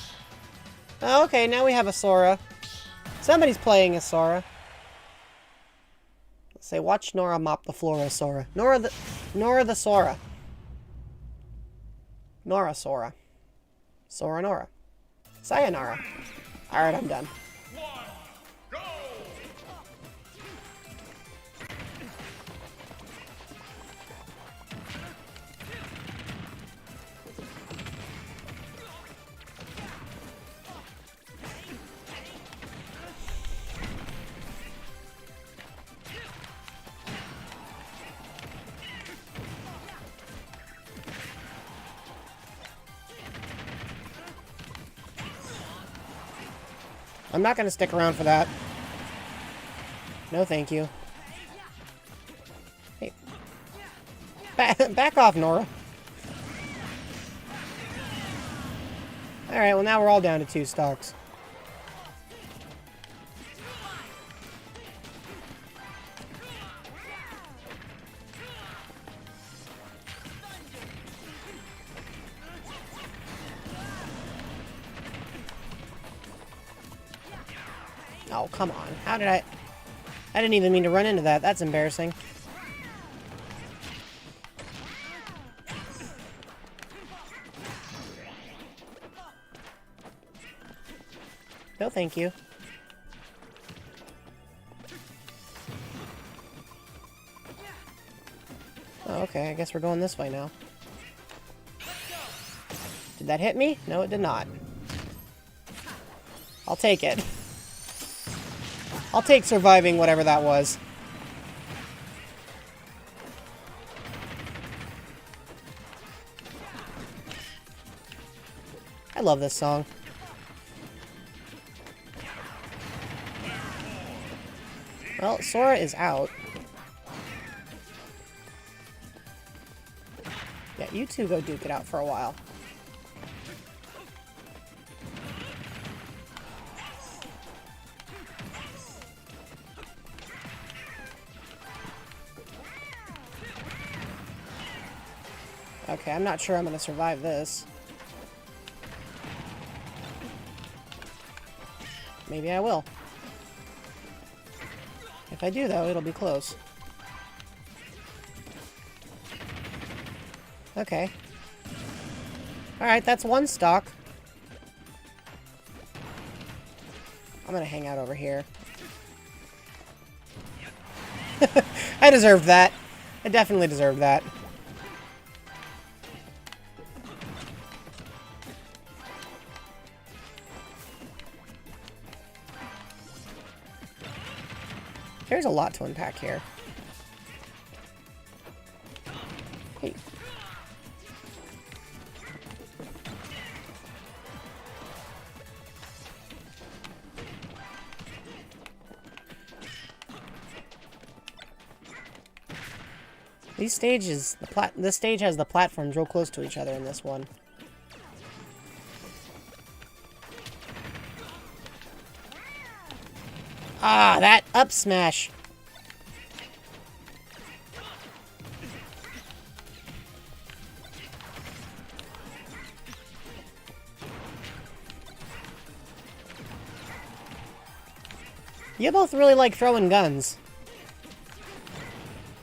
Oh, okay, now we have a Sora. Somebody's playing as Sora. Let's say, watch Nora mop the floor as Sora. Nora the Sora. Nora Sora. Sora Nora. Sayonara. Alright, I'm done. Go! I'm not going to stick around for that. No, thank you. Hey. Back off, Nora. Alright, well now we're all down to 2 stocks. Oh, come on. How did I didn't even mean to run into that. That's embarrassing. No, thank you. Oh, okay. I guess we're going this way now. Did that hit me? No, it did not. I'll take it. I'll take surviving whatever that was. I love this song. Well, Sora is out. Yeah, you two go duke it out for a while. Okay, I'm not sure I'm going to survive this. Maybe I will. If I do, though, it'll be close. Okay. Alright, that's 1 stock. I'm going to hang out over here. I deserved that. I definitely deserved that. There's a lot to unpack here. Hey. These stages, this stage has the platforms real close to each other in this one. Ah, that up smash. You both really like throwing guns.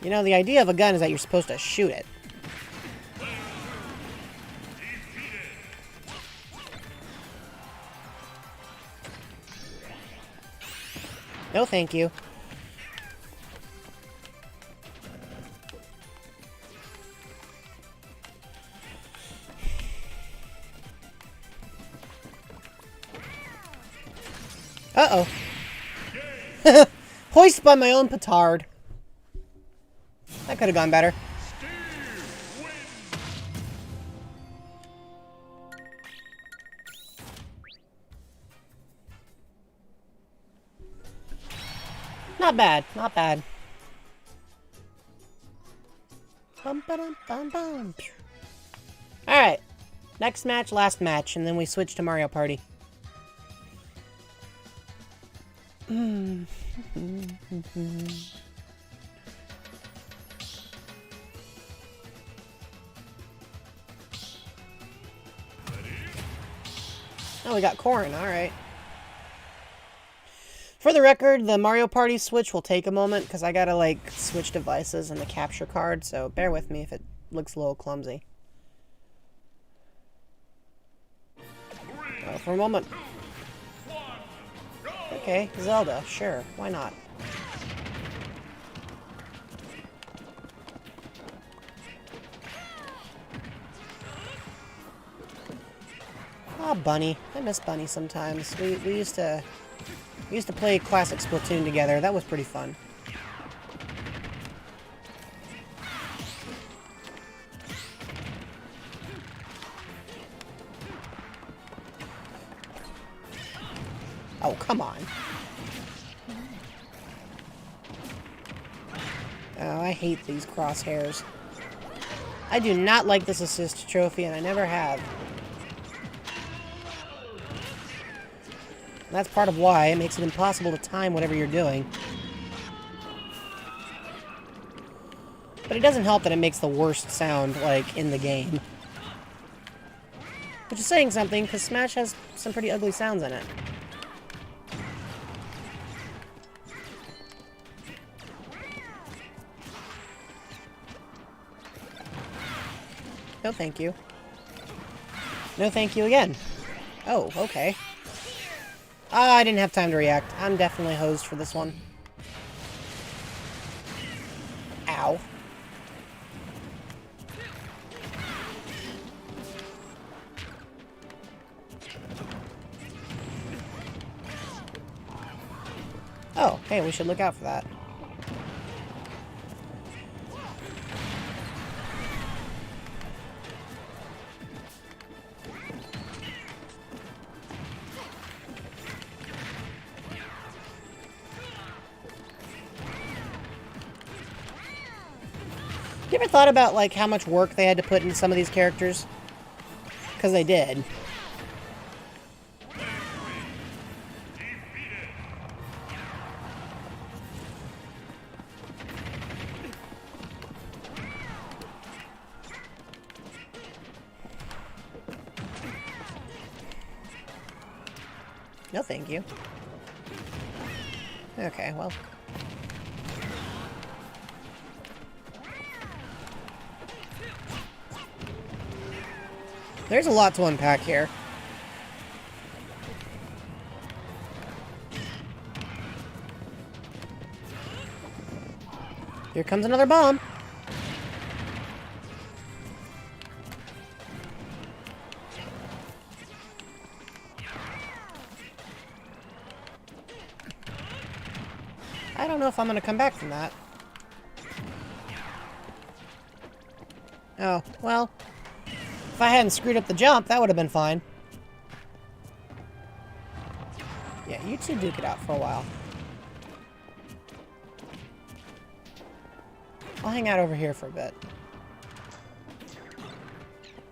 You know, the idea of a gun is that you're supposed to shoot it. No, thank you. Uh-oh. Hoist by my own petard. That could have gone better. Not bad. Not bad. Bum, ba-dum, bum, bum. Alright. Next match, last match, and then we switch to Mario Party. Oh, we got corn. Alright. For the record, the Mario Party switch will take a moment, because I gotta, like, switch devices and the capture card, so bear with me if it looks a little clumsy. Oh, for a moment. Okay, Zelda, sure, why not? Ah, Bunny. I miss Bunny sometimes. We used to play classic Splatoon together. That was pretty fun. Oh, come on. Oh, I hate these crosshairs. I do not like this assist trophy, and I never have. That's part of why it makes it impossible to time whatever you're doing. But it doesn't help that it makes the worst sound, like, in the game. Which is saying something, because Smash has some pretty ugly sounds in it. No thank you. No thank you again. Oh, okay. Ah, I didn't have time to react. I'm definitely hosed for this one. Ow. Oh, hey, we should look out for that. You ever thought about, like, how much work they had to put into some of these characters? Because they did. No, thank you. Okay, well. There's a lot to unpack here. Here comes another bomb. I don't know if I'm going to come back from that. Oh, well. If I hadn't screwed up the jump, that would have been fine. Yeah, you two duke it out for a while. I'll hang out over here for a bit.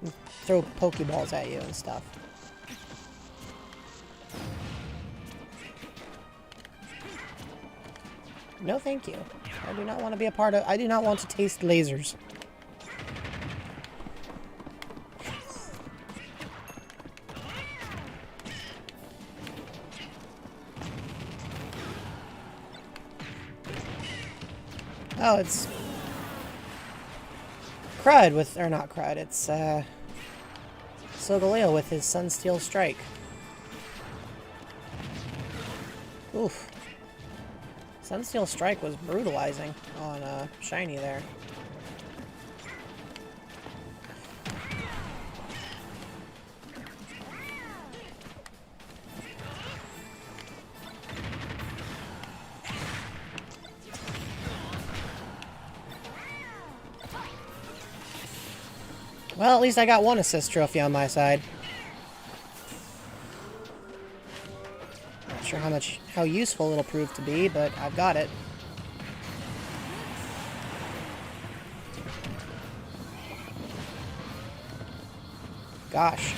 And throw Pokeballs at you and stuff. No, thank you. I do not want to be a part of... I do not want to taste lasers. Oh, it's... Crud with... Or not Crud, it's, Solgaleo with his Sunsteel Strike. Oof. Sunsteel Strike was brutalizing on, Shiny there. Well, at least I got one assist trophy on my side. Not sure how useful it'll prove to be, but I've got it. Gosh.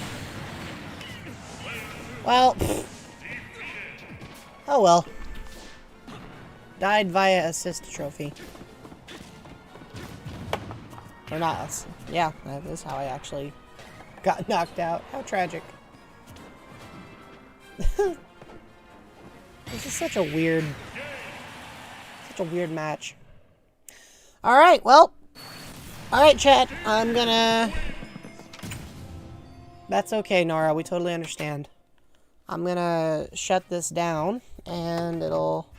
Well, oh well. Died via assist trophy. Or not us. Yeah, that is how I actually got knocked out. How tragic. This is such a weird match. Alright, well. Alright, chat. I'm gonna... That's okay, Nora. We totally understand. I'm gonna shut this down, and it'll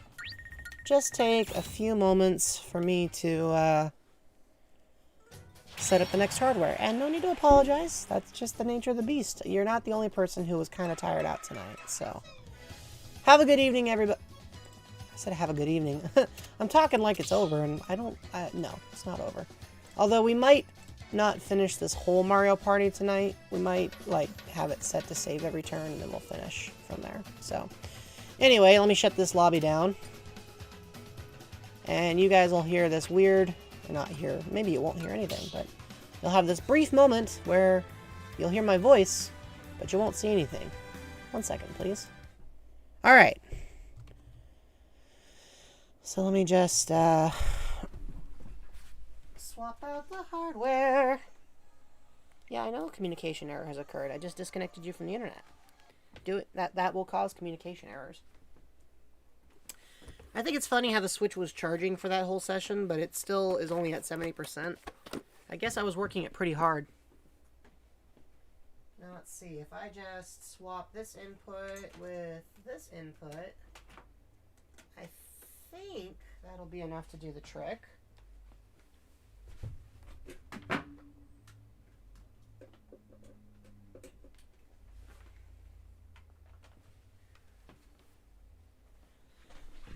just take a few moments for me to set up the next hardware. And no need to apologize. That's just the nature of the beast. You're not the only person who was kind of tired out tonight, so... Have a good evening, everybody. I said have a good evening. I'm talking like it's over, and no, it's not over. Although we might not finish this whole Mario Party tonight. We might, like, have it set to save every turn, and then we'll finish from there. So, anyway, let me shut this lobby down. And you guys will hear this weird... Not hear... Maybe you won't hear anything, but... You'll have this brief moment where you'll hear my voice, but you won't see anything. 1 second, please. Alright. So let me just, swap out the hardware. Yeah, I know a communication error has occurred. I just disconnected you from the internet. That will cause communication errors. I think it's funny how the Switch was charging for that whole session, but it still is only at 70%. I guess I was working it pretty hard. Now let's see, if I just swap this input with this input, I think that'll be enough to do the trick.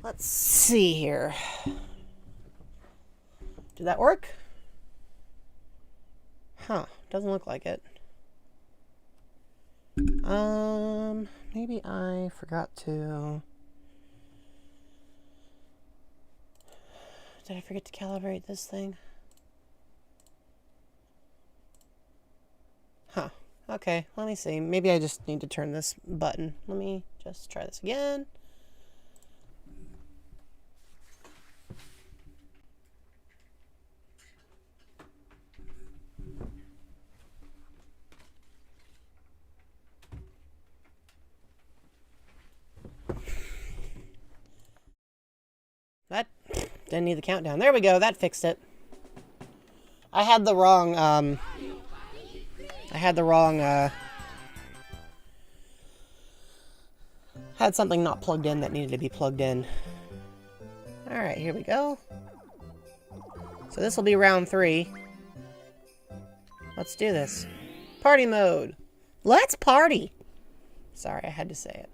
Let's see here. Did that work? Huh, doesn't look like it. Maybe I forgot to... Did I forget to calibrate this thing? Huh. Okay, let me see. Maybe I just need to turn this button. Let me just try this again. That didn't need the countdown. There we go. That fixed it. I had the wrong, had something not plugged in that needed to be plugged in. Alright, here we go. So this will be round 3. Let's do this. Party mode. Let's party! Sorry, I had to say it.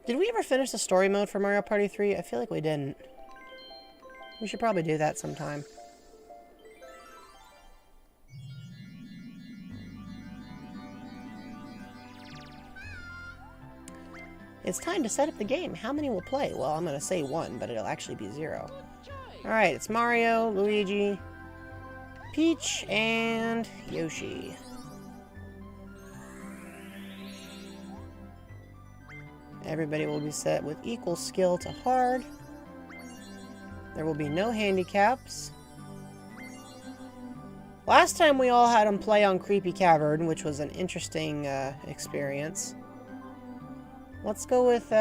Did we ever finish the story mode for Mario Party 3? I feel like we didn't. We should probably do that sometime. It's time to set up the game. How many will play? Well, I'm going to say 1, but it'll actually be 0. Alright, it's Mario, Luigi, Peach, and Yoshi. Everybody will be set with equal skill to hard. There will be no handicaps. Last time we all had them play on Creepy Cavern, which was an interesting experience. Let's go with,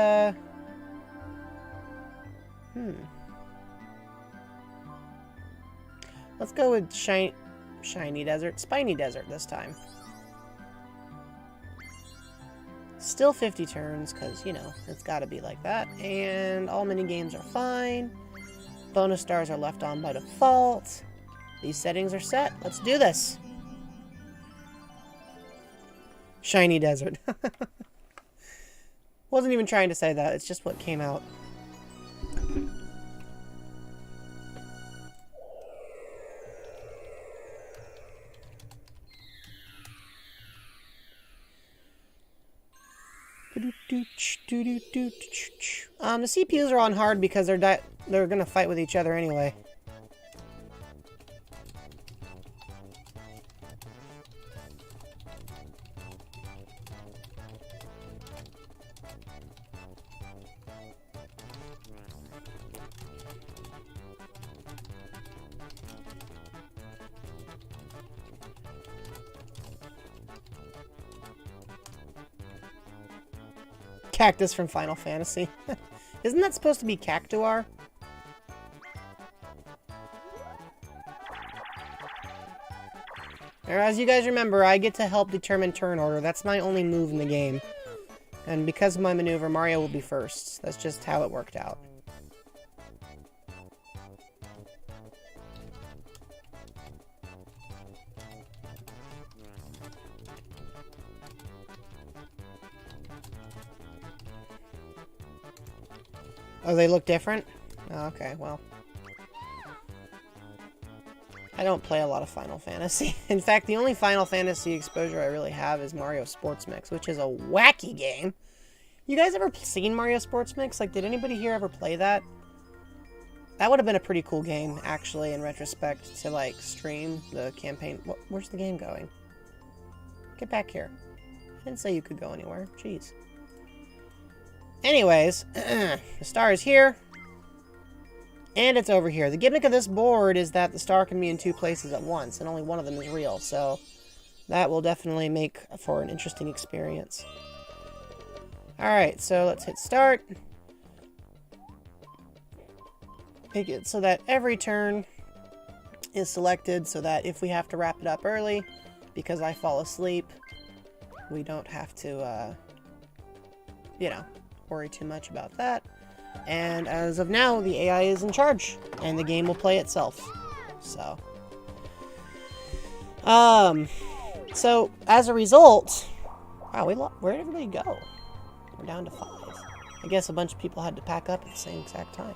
Let's go with Shiny Desert, Spiny Desert this time. Still 50 turns, because, you know, it's got to be like that. And all minigames are fine. Bonus stars are left on by default. These settings are set. Let's do this. Shiny Desert. Wasn't even trying to say that. It's just what came out. The CPUs are on hard because they're gonna fight with each other anyway. Cactus from Final Fantasy. Isn't that supposed to be Cactuar? As you guys remember, I get to help determine turn order. That's my only move in the game. And because of my maneuver, Mario will be first. That's just how it worked out. Oh, they look different? Oh, okay, well. I don't play a lot of Final Fantasy. In fact, the only Final Fantasy exposure I really have is Mario Sports Mix, which is a wacky game. You guys ever seen Mario Sports Mix? Like, did anybody here ever play that? That would have been a pretty cool game, actually, in retrospect, to, like, stream the campaign. Where's the game going? Get back here. I didn't say you could go anywhere. Jeez. Anyways, the star is here, and it's over here. The gimmick of this board is that the star can be in two places at once, and only one of them is real, so that will definitely make for an interesting experience. Alright, so let's hit start. Make it so that every turn is selected, so that if we have to wrap it up early, because I fall asleep, we don't have to, you know, worry too much about that. And as of now, the AI is in charge, and the game will play itself. So as a result, wow, where'd everybody go? We're down to 5. I guess a bunch of people had to pack up at the same exact time.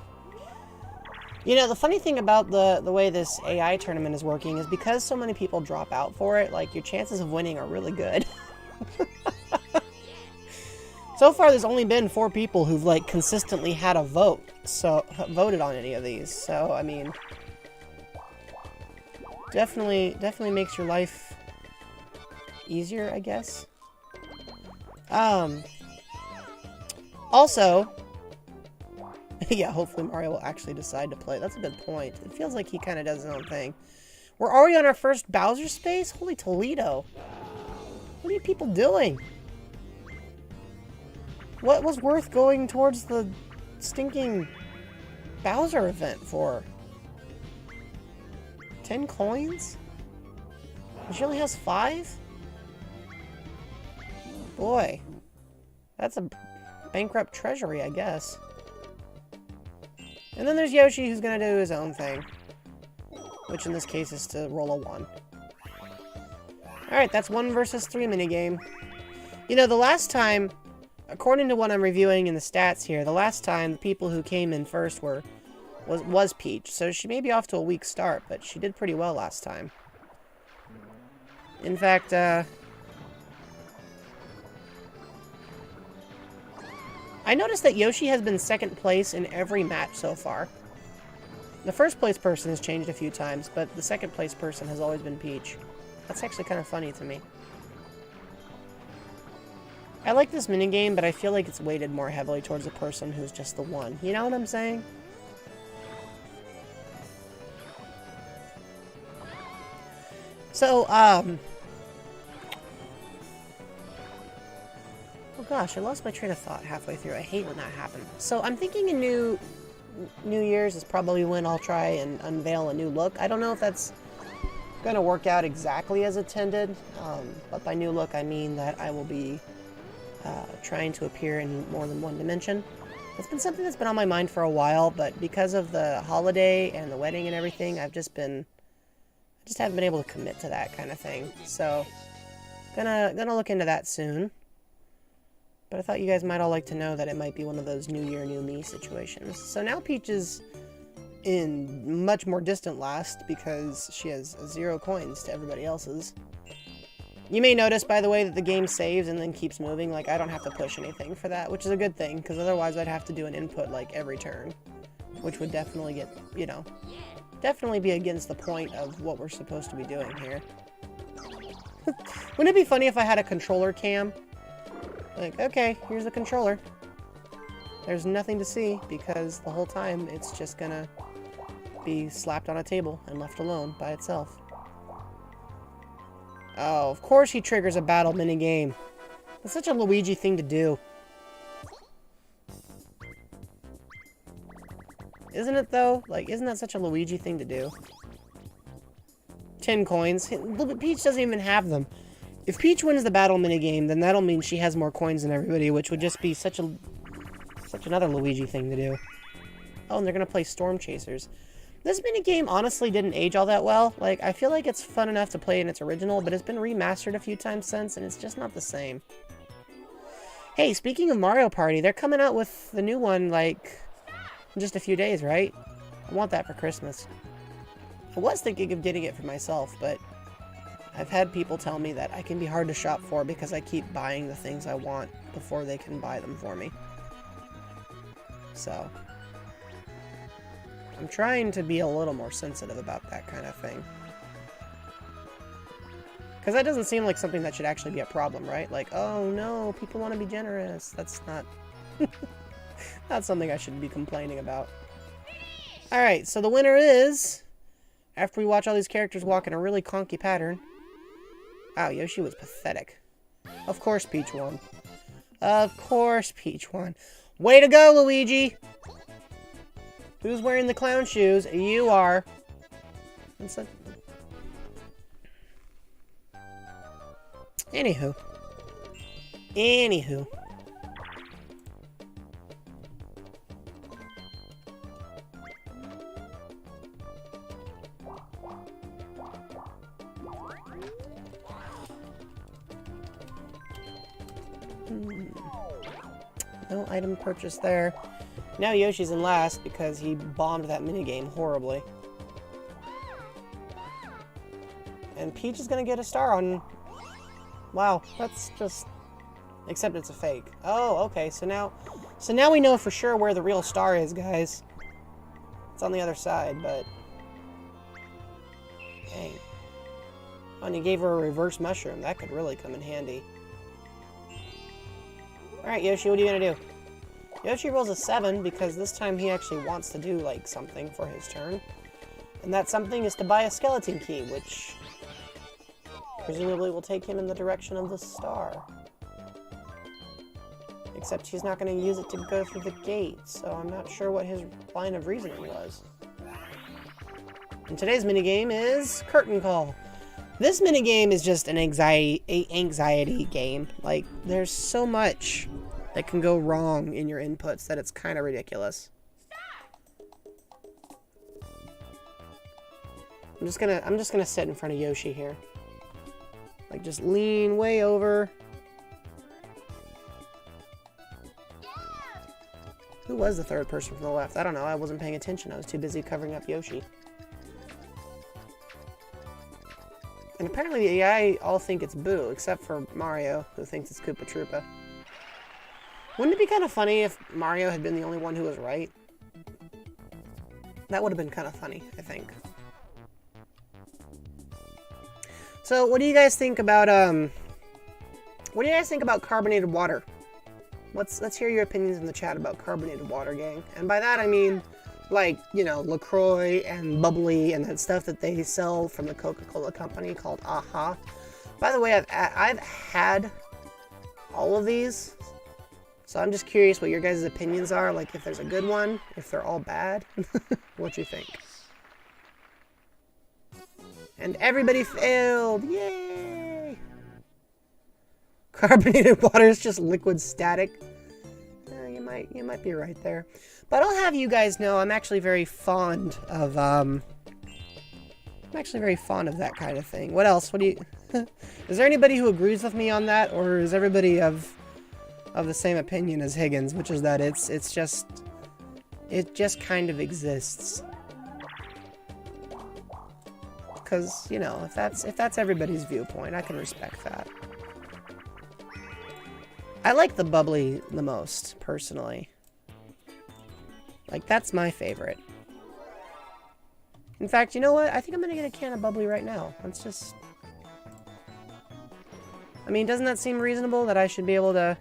You know, the funny thing about the way this AI tournament is working is because so many people drop out for it, like, your chances of winning are really good. So far, there's only been 4 people who've, like, consistently had a vote, so voted on any of these. So, I mean, definitely makes your life easier, I guess. Also, yeah, hopefully Mario will actually decide to play. That's a good point. It feels like he kind of does his own thing. We're already on our first Bowser space? Holy Toledo. What are you people doing? What was worth going towards the stinking Bowser event for? 10 coins? And she only has 5? Boy. That's a bankrupt treasury, I guess. And then there's Yoshi, who's gonna do his own thing. Which in this case is to roll a 1. Alright, that's 1 versus 3 minigame. You know, the last time, according to what I'm reviewing in the stats here, the last time the people who came in first was Peach. So she may be off to a weak start, but she did pretty well last time. In fact, I noticed that Yoshi has been second place in every match so far. The first place person has changed a few times, but the second place person has always been Peach. That's actually kind of funny to me. I like this minigame, but I feel like it's weighted more heavily towards the person who's just the one. You know what I'm saying? So, oh gosh, I lost my train of thought halfway through. I hate when that happens. So, I'm thinking in New Year's is probably when I'll try and unveil a new look. I don't know if that's going to work out exactly as intended, but by new look, I mean that I will be trying to appear in more than one dimension. It's been something that's been on my mind for a while, but because of the holiday and the wedding and everything, I just haven't been able to commit to that kind of thing. So, gonna look into that soon. But I thought you guys might all like to know that it might be one of those New Year, New Me situations. So now Peach is in much more distant last because she has 0 coins to everybody else's. You may notice, by the way, that the game saves and then keeps moving. Like, I don't have to push anything for that, which is a good thing, because otherwise I'd have to do an input, like, every turn. Which would definitely get, you know, definitely be against the point of what we're supposed to be doing here. Wouldn't it be funny if I had a controller cam? Like, okay, here's the controller. There's nothing to see, because the whole time it's just gonna be slapped on a table and left alone by itself. Oh, of course he triggers a battle minigame. That's such a Luigi thing to do. Isn't it, though? Like, isn't that such a Luigi thing to do? 10 coins. Peach doesn't even have them. If Peach wins the battle minigame, then that'll mean she has more coins than everybody, which would just be such another Luigi thing to do. Oh, and they're gonna play Storm Chasers. This minigame honestly didn't age all that well. Like, I feel like it's fun enough to play in its original, but it's been remastered a few times since, and it's just not the same. Hey, speaking of Mario Party, they're coming out with the new one, like, in just a few days, right? I want that for Christmas. I was thinking of getting it for myself, but I've had people tell me that I can be hard to shop for because I keep buying the things I want before they can buy them for me. So I'm trying to be a little more sensitive about that kind of thing. Because that doesn't seem like something that should actually be a problem, right? Like, oh no, people want to be generous. That's not... not something I should be complaining about. Alright, so the winner is... After we watch all these characters walk in a really conky pattern... Wow, Yoshi was pathetic. Of course Peach won. Of course Peach won. Way to go, Luigi! Who's wearing the clown shoes? You are. Anywho. No item purchase there. Now Yoshi's in last because he bombed that minigame horribly. And Peach is gonna get a star on... Wow, that's just... Except it's a fake. Oh, okay, so now we know for sure where the real star is, guys. It's on the other side, but... Dang. Oh, and he gave her a reverse mushroom. That could really come in handy. Alright, Yoshi, what are you gonna do? Yoshi rolls a 7 because this time he actually wants to do, like, something for his turn. And that something is to buy a skeleton key, which presumably will take him in the direction of the star. Except he's not going to use it to go through the gate, so I'm not sure what his line of reasoning was. And today's minigame is Curtain Call. This minigame is just an anxiety game. Like, there's so much that can go wrong in your inputs that it's kind of ridiculous. I'm just gonna sit in front of Yoshi here. Like, just lean way over. Who was the third person from the left? I don't know. I wasn't paying attention. I was too busy covering up Yoshi. And apparently the AI all think it's Boo, except for Mario, who thinks it's Koopa Troopa. Wouldn't it be kind of funny if Mario had been the only one who was right? That would have been kind of funny, I think. So, what do you guys think about, carbonated water? Let's hear your opinions in the chat about carbonated water, gang. And by that I mean, like, you know, LaCroix and Bubbly and that stuff that they sell from the Coca-Cola company called AHA. By the way, I've had all of these. So I'm just curious what your guys' opinions are, like if there's a good one, if they're all bad. What you think? And everybody failed! Yay! Carbonated water is just liquid static. You might be right there. But I'll have you guys know I'm actually very fond of that kind of thing. What else? What do you Is there anybody who agrees with me on that, or is everybody of the same opinion as Higgins, which is that it just kind of exists. because, you know, if that's everybody's viewpoint, I can respect that. I like the bubbly the most, personally. Like, that's my favorite. In fact, you know what? I think I'm gonna get a can of bubbly right now. Let's just... I mean, doesn't that seem reasonable that I should be able to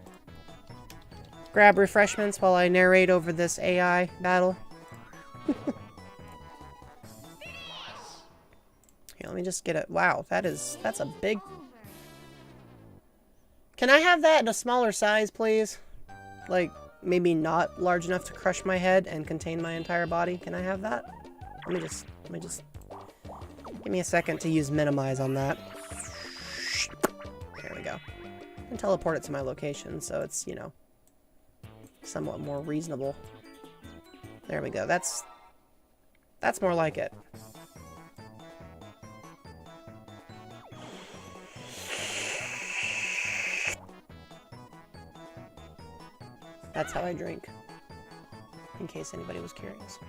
grab refreshments while I narrate over this AI battle? Here, let me just get it. Wow, that's a big... Can I have that in a smaller size, please? Like, maybe not large enough to crush my head and contain my entire body. Can I have that? Let me just... Give me a second to use minimize on that. There we go. And teleport it to my location, so it's, you know, somewhat more reasonable. There we go. That's more like it. That's how I drink. In case anybody was curious.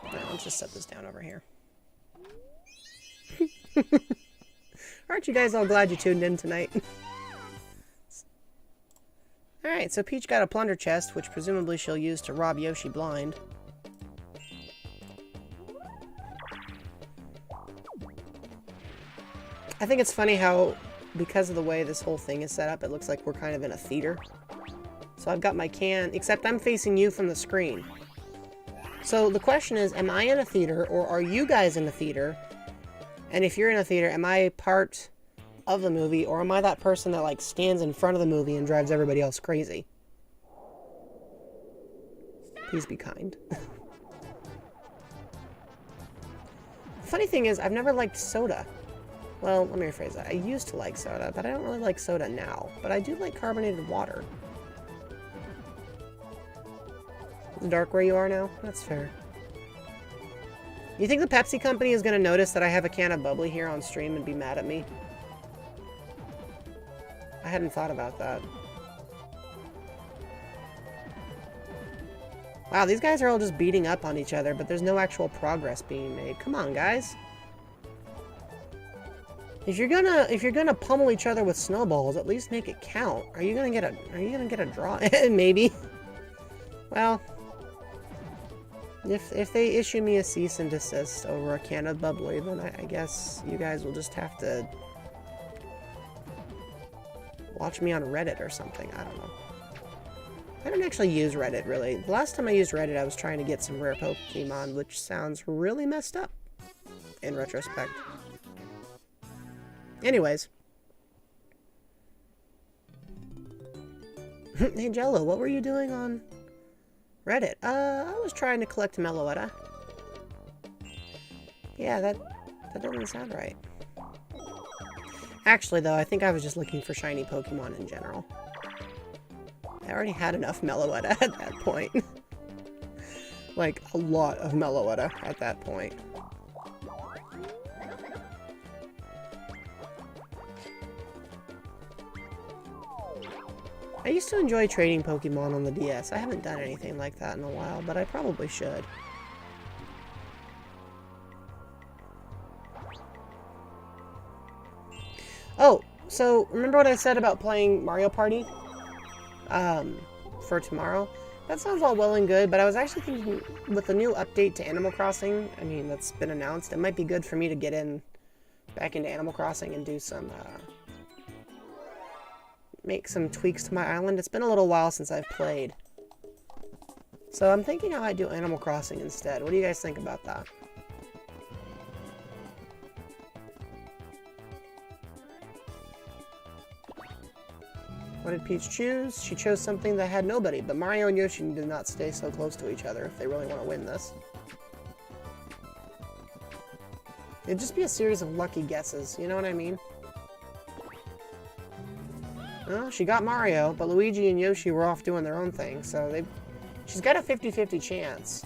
Alright, let's just set this down over here. Aren't you guys all glad you tuned in tonight? Alright, so Peach got a plunder chest, which presumably she'll use to rob Yoshi blind. I think it's funny how, because of the way this whole thing is set up, it looks like we're kind of in a theater. So I've got my can, except I'm facing you from the screen. So the question is, am I in a theater, or are you guys in a theater? And if you're in a theater, am I part of the movie, or am I that person that, like, stands in front of the movie and drives everybody else crazy? Please be kind. The funny thing is, I've never liked soda. Well, let me rephrase that. I used to like soda, but I don't really like soda now. But I do like carbonated water. It's dark where you are now? That's fair. You think the Pepsi company is going to notice that I have a can of bubbly here on stream and be mad at me? I hadn't thought about that. Wow, these guys are all just beating up on each other, but there's no actual progress being made. Come on, guys. If you're gonna pummel each other with snowballs, at least make it count. Are you gonna get a draw? Maybe. Well, if they issue me a cease and desist over a can of bubbly, then I guess you guys will just have to watch me on Reddit or something. I don't know. I don't actually use Reddit, really. The last time I used Reddit, I was trying to get some rare Pokemon, which sounds really messed up in retrospect. Anyways. Hey, Jello, what were you doing on Reddit? I was trying to collect Jeloetta. Yeah, that doesn't sound right. Actually, though, I think I was just looking for shiny Pokemon in general. I already had enough Jeloetta at that point. Like, a lot of Jeloetta at that point. I used to enjoy trading Pokemon on the DS. I haven't done anything like that in a while, but I probably should. Oh, so remember what I said about playing Mario Party? For tomorrow? That sounds all well and good, but I was actually thinking with the new update to Animal Crossing, I mean, that's been announced, it might be good for me to get back into Animal Crossing and do some, make some tweaks to my island. It's been a little while since I've played. So I'm thinking I might do Animal Crossing instead. What do you guys think about that? What did Peach choose? She chose something that had nobody, but Mario and Yoshi did not stay so close to each other if they really want to win this. It'd just be a series of lucky guesses, you know what I mean? Well, she got Mario, but Luigi and Yoshi were off doing their own thing, so she's got a 50-50 chance.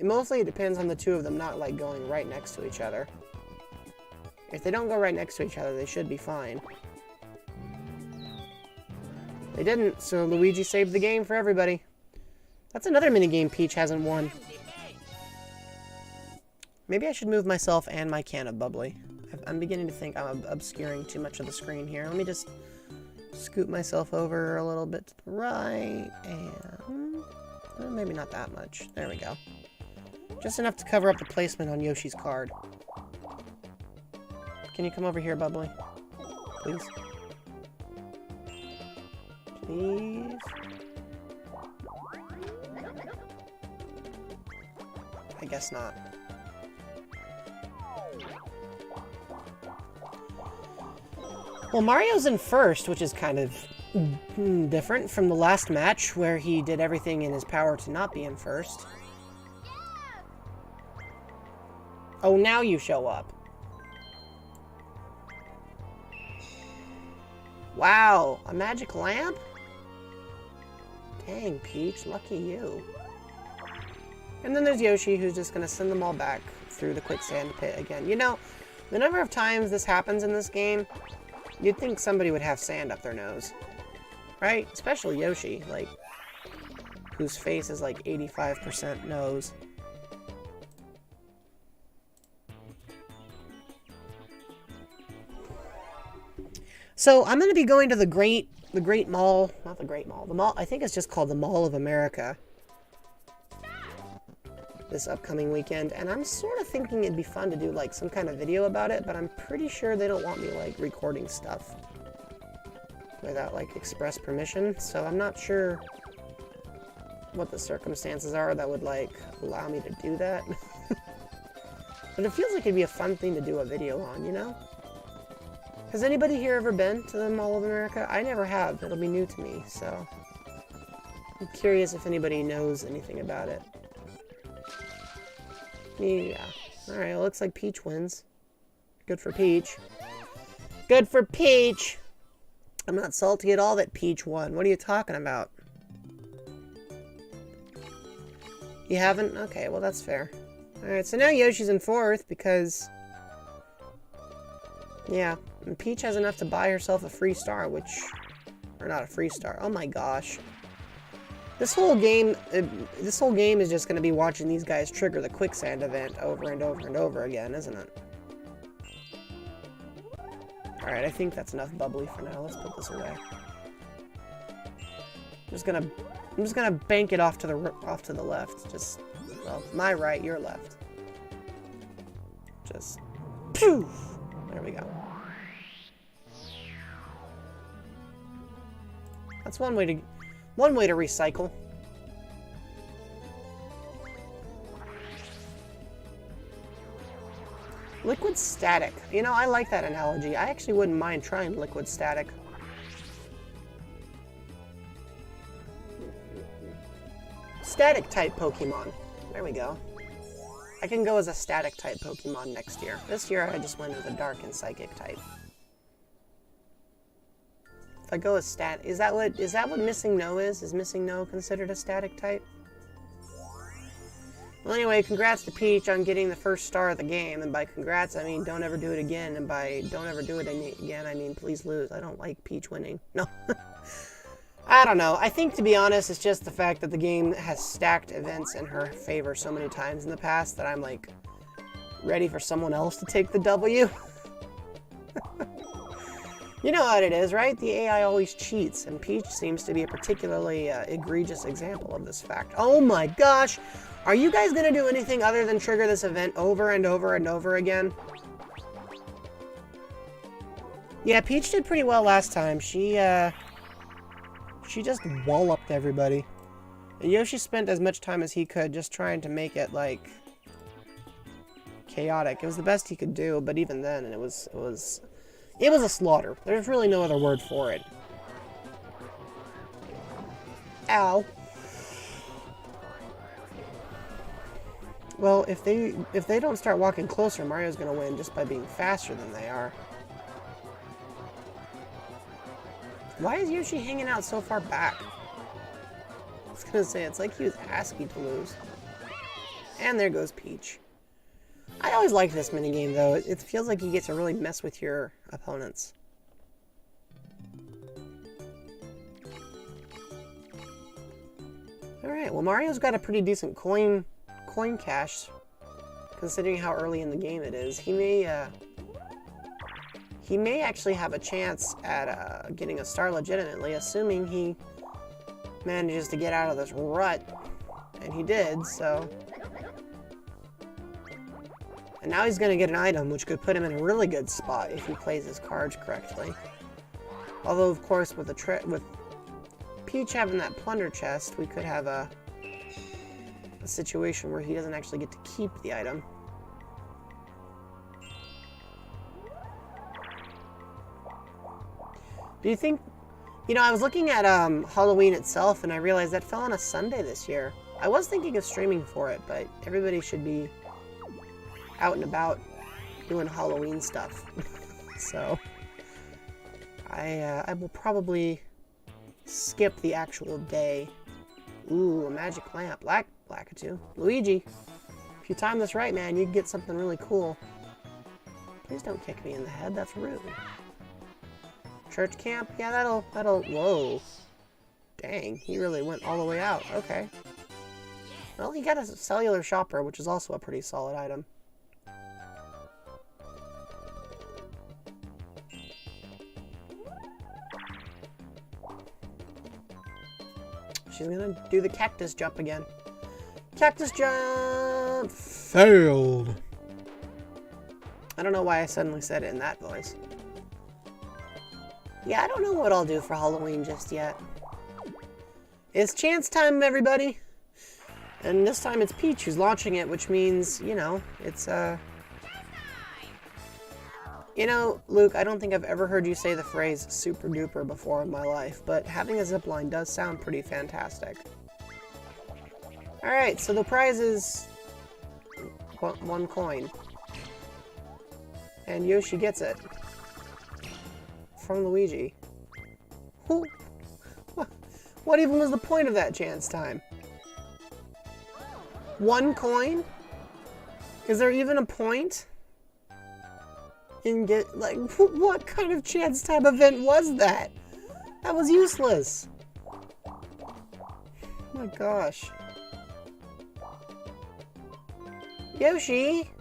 Mostly it depends on the two of them not, like, going right next to each other. If they don't go right next to each other, they should be fine. They didn't, so Luigi saved the game for everybody. That's another minigame Peach hasn't won. Maybe I should move myself and my can of bubbly. I'm beginning to think I'm obscuring too much of the screen here. Let me just scoot myself over a little bit to the right, and maybe not that much. There we go. Just enough to cover up the placement on Yoshi's card. Can you come over here, Bubbly? Please? Please? I guess not. Well, Mario's in first, which is kind of different from the last match, where he did everything in his power to not be in first. Oh, now you show up. Wow, a magic lamp? Dang, Peach, lucky you. And then there's Yoshi, who's just gonna send them all back through the quicksand pit again. You know, the number of times this happens in this game, you'd think somebody would have sand up their nose. Right? Especially Yoshi, like, whose face is like 85% nose. So, I'm going to be going to the Great Mall, not the Great Mall, the mall, I think it's just called the Mall of America this upcoming weekend, and I'm sort of thinking it'd be fun to do, like, some kind of video about it, but I'm pretty sure they don't want me, like, recording stuff without, like, express permission, so I'm not sure what the circumstances are that would, like, allow me to do that. But it feels like it'd be a fun thing to do a video on, you know? Has anybody here ever been to the Mall of America? I never have. It'll be new to me, so I'm curious if anybody knows anything about it. Yeah. Alright, well, looks like Peach wins. Good for Peach. Good for Peach! I'm not salty at all that Peach won. What are you talking about? You haven't? Okay, well, that's fair. Alright, so now Yoshi's in fourth because... yeah, and Peach has enough to buy herself a free star, which... or not a free star. Oh my gosh. This whole game is just going to be watching these guys trigger the quicksand event over and over and over again, isn't it? Alright, I think that's enough bubbly for now. Let's put this away. I'm just gonna bank it off to the left. Just, well, my right, your left. Just, poof! There we go. That's one way to recycle. Liquid static. You know, I like that analogy. I actually wouldn't mind trying liquid static. Static type Pokemon. There we go. I can go as a static type Pokemon next year. This year I just went as a dark and psychic type. If I go as is that what Missing No is? Is Missing No considered a static type? Well, anyway, congrats to Peach on getting the first star of the game, and by congrats I mean don't ever do it again, and by don't ever do it again I mean please lose. I don't like Peach winning. No. I don't know. I think, to be honest, it's just the fact that the game has stacked events in her favor so many times in the past that I'm, like, ready for someone else to take the W. You know how it is, right? The AI always cheats, and Peach seems to be a particularly egregious example of this fact. Oh my gosh! Are you guys gonna do anything other than trigger this event over and over and over again? Yeah, Peach did pretty well last time. She just walloped everybody. And Yoshi spent as much time as he could just trying to make it, like, chaotic. It was the best he could do, but even then, it was a slaughter. There's really no other word for it. Ow. Well, if they don't start walking closer, Mario's gonna win just by being faster than they are. Why is Yoshi hanging out so far back? I was gonna say, it's like he was asking to lose. And there goes Peach. I always like this minigame, though. It feels like you get to really mess with your opponents. Alright, well, Mario's got a pretty decent coin cache, considering how early in the game it is. He may he may actually have a chance at getting a star legitimately, assuming he manages to get out of this rut. And he did, so... And now he's going to get an item, which could put him in a really good spot if he plays his cards correctly. Although, of course, with Peach having that plunder chest, we could have a situation where he doesn't actually get to keep the item. Do you think... You know, I was looking at Halloween itself, and I realized that fell on a Sunday this year. I was thinking of streaming for it, but everybody should be out and about doing Halloween stuff. So, I will probably skip the actual day. Ooh, a magic lamp. Lakitu. Luigi, if you time this right, man, you can get something really cool. Please don't kick me in the head. That's rude. Church camp? Yeah, that'll... Whoa. Dang, he really went all the way out. Okay. Well, he got a cellular shopper, which is also a pretty solid item. She's gonna do the cactus jump again. Cactus jump! Failed! I don't know why I suddenly said it in that voice. Yeah, I don't know what I'll do for Halloween just yet. It's chance time, everybody! And this time it's Peach who's launching it, which means, you know, it's, You know, Luke, I don't think I've ever heard you say the phrase super duper before in my life, but having a zipline does sound pretty fantastic. Alright, so the prize is 1 coin. And Yoshi gets it. From Luigi. Who? What even was the point of that chance time? 1 coin? Is there even a point? Get like, what kind of chance time event was that? That was useless. Oh my gosh. Yoshi,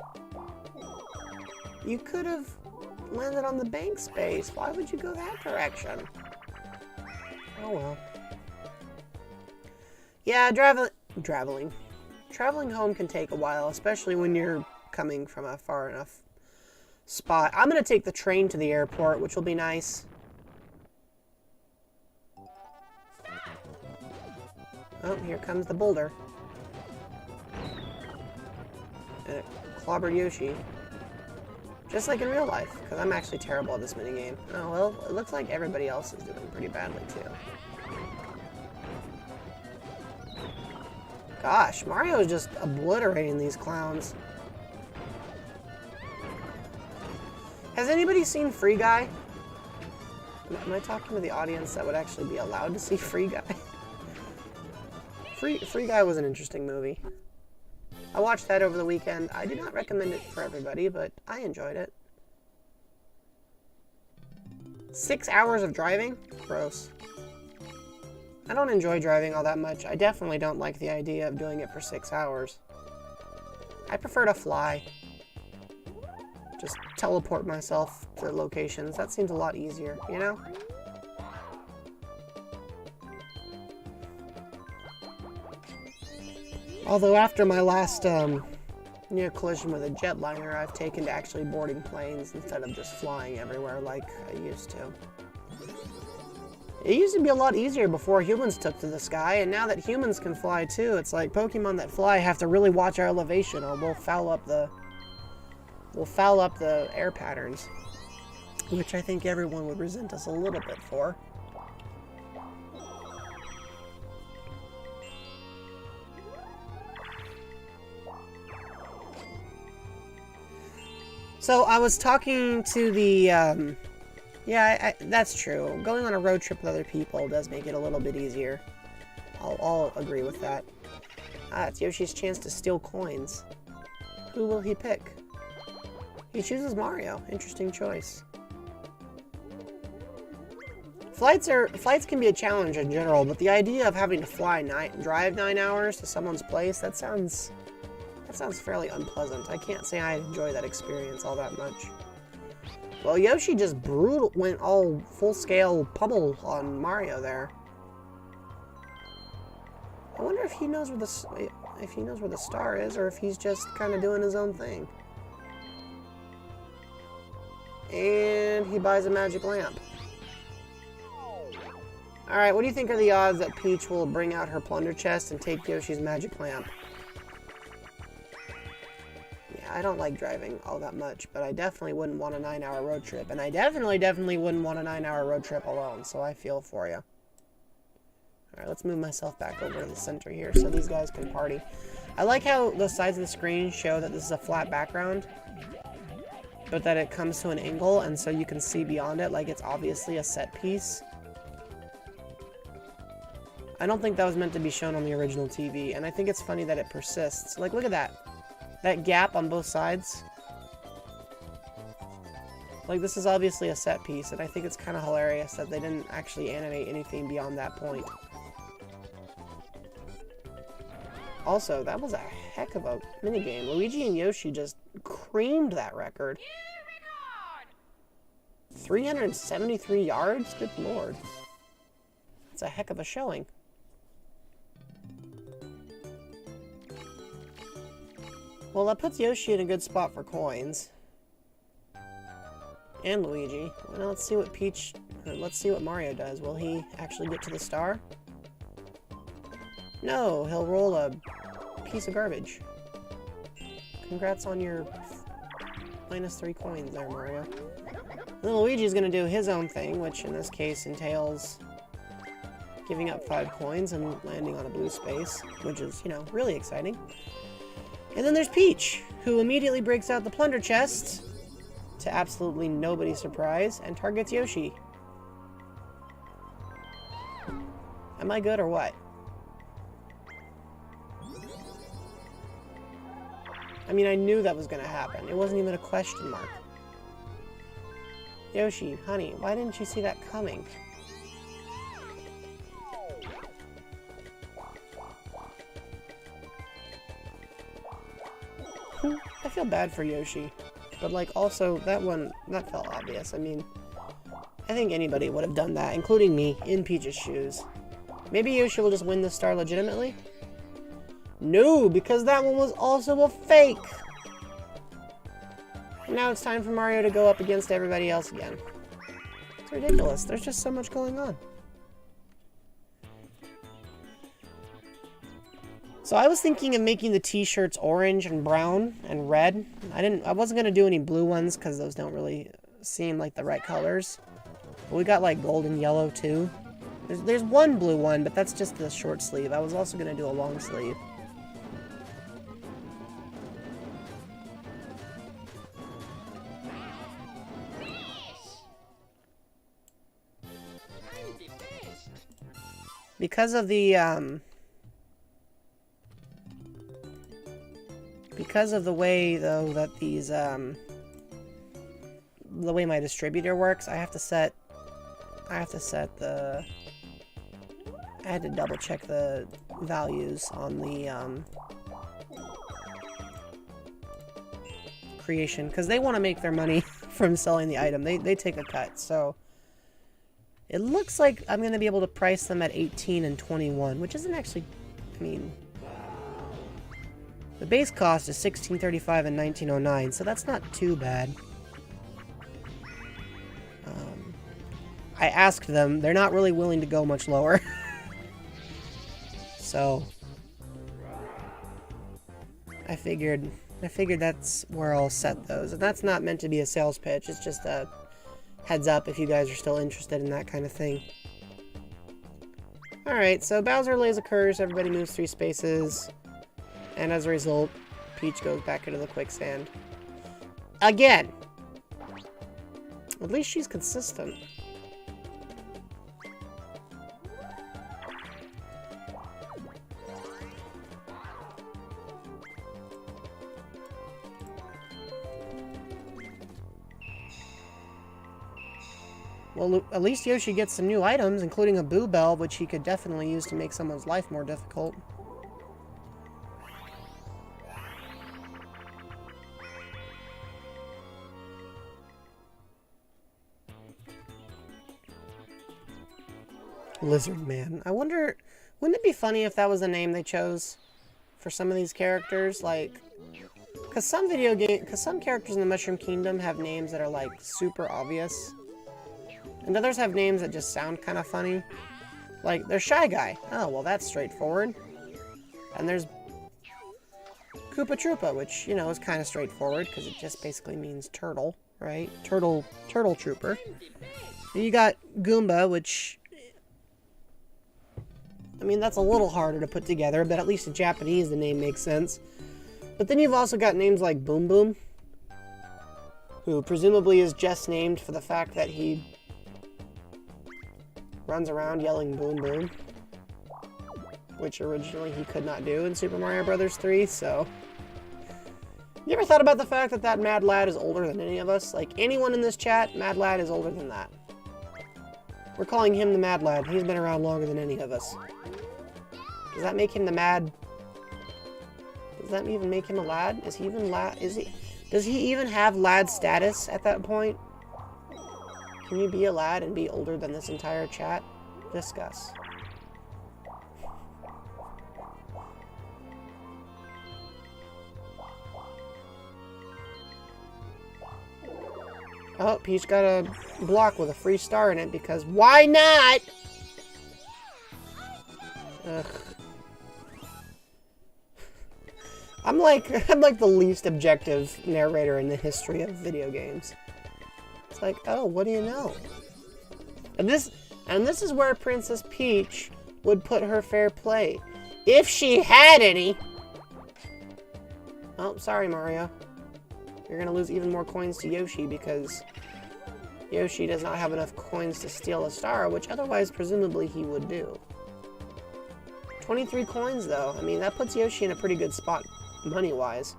you could have landed on the bank space. Why would you go that direction? Oh well. Yeah, traveling home can take a while, especially when you're coming from a far enough spot. I'm going to take the train to the airport, which will be nice. Oh, here comes the boulder. And it clobbered Yoshi. Just like in real life, because I'm actually terrible at this minigame. Oh, well, it looks like everybody else is doing pretty badly, too. Gosh, Mario is just obliterating these clowns. Has anybody seen Free Guy? Am I talking to the audience that would actually be allowed to see Free Guy? Free Guy was an interesting movie. I watched that over the weekend. I do not recommend it for everybody, but I enjoyed it. 6 hours of driving? Gross. I don't enjoy driving all that much. I definitely don't like the idea of doing it for 6 hours. I prefer to fly. Just teleport myself to locations. That seems a lot easier, you know? Although after my last near collision with a jetliner, I've taken to actually boarding planes instead of just flying everywhere like I used to. It used to be a lot easier before humans took to the sky, and now that humans can fly too, it's like Pokemon that fly have to really watch our elevation or we'll foul up the air patterns, which I think everyone would resent us a little bit for. So I was talking to the, yeah, that's true. Going on a road trip with other people does make it a little bit easier. I'll agree with that. It's Yoshi's chance to steal coins. Who will he pick? He chooses Mario. Interesting choice. Flights can be a challenge in general, but the idea of having to drive 9 hours to someone's place, that sounds fairly unpleasant. I can't say I enjoy that experience all that much. Well, Yoshi just went all full-scale pummel on Mario there. I wonder if he knows where the star is, or if he's just kind of doing his own thing. And he buys a magic lamp. Alright, what do you think are the odds that Peach will bring out her plunder chest and take Yoshi's magic lamp? Yeah, I don't like driving all that much, but I definitely wouldn't want a 9-hour road trip. And I definitely wouldn't want a 9-hour road trip alone, so I feel for you. Alright, let's move myself back over to the center here so these guys can party. I like how the sides of the screen show that this is a flat background, but that it comes to an angle, and so you can see beyond it like it's obviously a set piece. I don't think that was meant to be shown on the original TV, and I think it's funny that it persists. Like, look at that. That gap on both sides. Like, this is obviously a set piece, and I think it's kind of hilarious that they didn't actually animate anything beyond that point. Also, that was a heck of a minigame. Luigi and Yoshi just creamed that record. 373 yards? Good lord. That's a heck of a showing. Well, that puts Yoshi in a good spot for coins. And Luigi. Well, let's see what Mario does. Will he actually get to the star? No, he'll roll a piece of garbage. Congrats on your -3 coins there, Mario. Then Luigi's gonna do his own thing, which in this case entails giving up 5 coins and landing on a blue space, which is, you know, really exciting. And then there's Peach, who immediately breaks out the plunder chest, to absolutely nobody's surprise, and targets Yoshi. Am I good or what? I mean, I knew that was going to happen. It wasn't even a question mark. Yoshi, honey, why didn't you see that coming? I feel bad for Yoshi, but like also that felt obvious. I mean, I think anybody would have done that, including me, in Peach's shoes. Maybe Yoshi will just win the star legitimately? No, because that one was also a fake! And now it's time for Mario to go up against everybody else again. It's ridiculous. There's just so much going on. So I was thinking of making the t-shirts orange and brown and red. I wasn't gonna do any blue ones because those don't really seem like the right colors. But we got like gold and yellow too. There's one blue one, but that's just the short sleeve. I was also gonna do a long sleeve. Because of the way, though, that these, the way my distributor works, I had to double check the values on the, creation, because they want to make their money from selling the item. They take a cut, so it looks like I'm going to be able to price them at 18 and 21, which isn't actually, I mean, the base cost is $16.35 and $19.09, so that's not too bad. I asked them, they're not really willing to go much lower. So I figured that's where I'll set those. And that's not meant to be a sales pitch, it's just a heads up if you guys are still interested in that kind of thing. Alright, so Bowser lays a curse, everybody moves 3 spaces, and as a result, Peach goes back into the quicksand. Again! At least she's consistent. Well, at least Yoshi gets some new items, including a Boo Bell, which he could definitely use to make someone's life more difficult. Lizard Man. I wonder, wouldn't it be funny if that was the name they chose for some of these characters? Like, because some characters in the Mushroom Kingdom have names that are like super obvious, and others have names that just sound kind of funny. Like, there's Shy Guy. Oh, well, that's straightforward. And there's Koopa Troopa, which, you know, is kind of straightforward because it just basically means turtle, right? Turtle Trooper. And you got Goomba, which, I mean, that's a little harder to put together, but at least in Japanese the name makes sense. But then you've also got names like Boom Boom, who presumably is just named for the fact that he runs around yelling Boom Boom, which originally he could not do in Super Mario Bros. 3, so... You ever thought about the fact that that Mad Lad is older than any of us? Like, anyone in this chat, Mad Lad is older than that. We're calling him the Mad Lad. He's been around longer than any of us. Does that make him the Mad... Does that even make him a lad? Is he even lad? Is he... Does he even have lad status at that point? Can you be a lad and be older than this entire chat? Discuss. Oh, Peach got a block with a free star in it because why not? Ugh. I'm like the least objective narrator in the history of video games. It's like, oh, what do you know? And this is where Princess Peach would put her fair play. If she had any. Oh, sorry, Mario. You're gonna lose even more coins to Yoshi because Yoshi does not have enough coins to steal a star, which otherwise presumably he would do. 23 coins though. I mean, that puts Yoshi in a pretty good spot money-wise.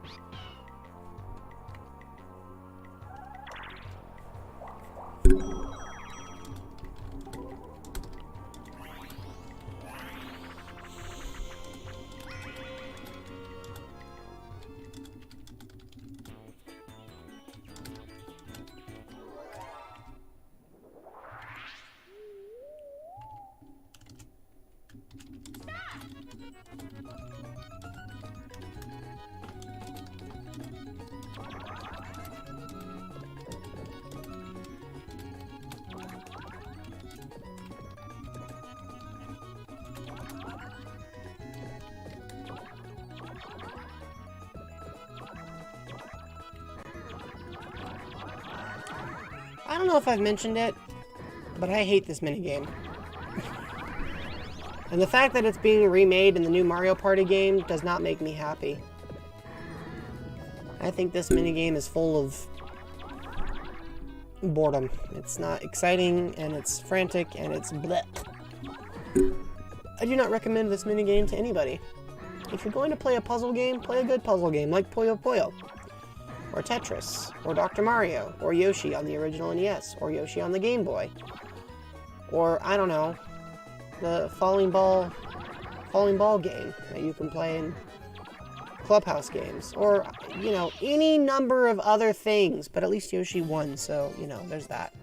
I don't know if I've mentioned it, but I hate this minigame. And the fact that it's being remade in the new Mario Party game does not make me happy. I think this minigame is full of boredom. It's not exciting, and it's frantic, and it's bleh. I do not recommend this minigame to anybody. If you're going to play a puzzle game, play a good puzzle game like Puyo Puyo, or Tetris, or Dr. Mario, or Yoshi on the original NES, or Yoshi on the Game Boy, or, I don't know, the falling ball game that you can play in Clubhouse games, or, you know, any number of other things, but at least Yoshi won, so, you know, there's that.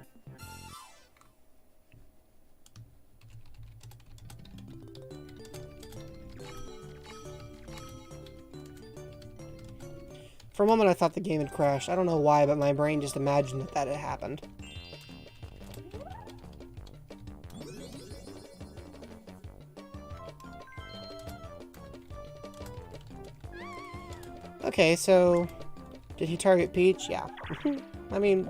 For a moment I thought the game had crashed. I don't know why, but my brain just imagined that had happened. Okay, so did he target Peach? Yeah. I mean,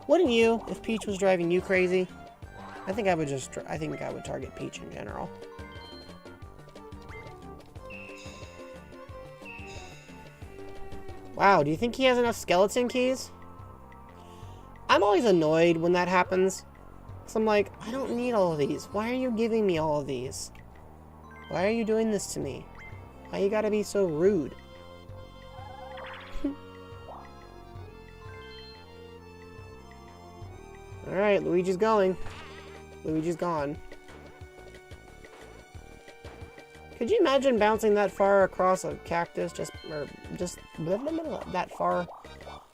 wouldn't you if Peach was driving you crazy? I think I would target Peach in general. Wow, do you think he has enough skeleton keys? I'm always annoyed when that happens. So I'm like, I don't need all of these. Why are you giving me all of these? Why are you doing this to me? Why you gotta be so rude? Alright, Luigi's going. Luigi's gone. Could you imagine bouncing that far across a cactus? Just blah, blah, blah, that far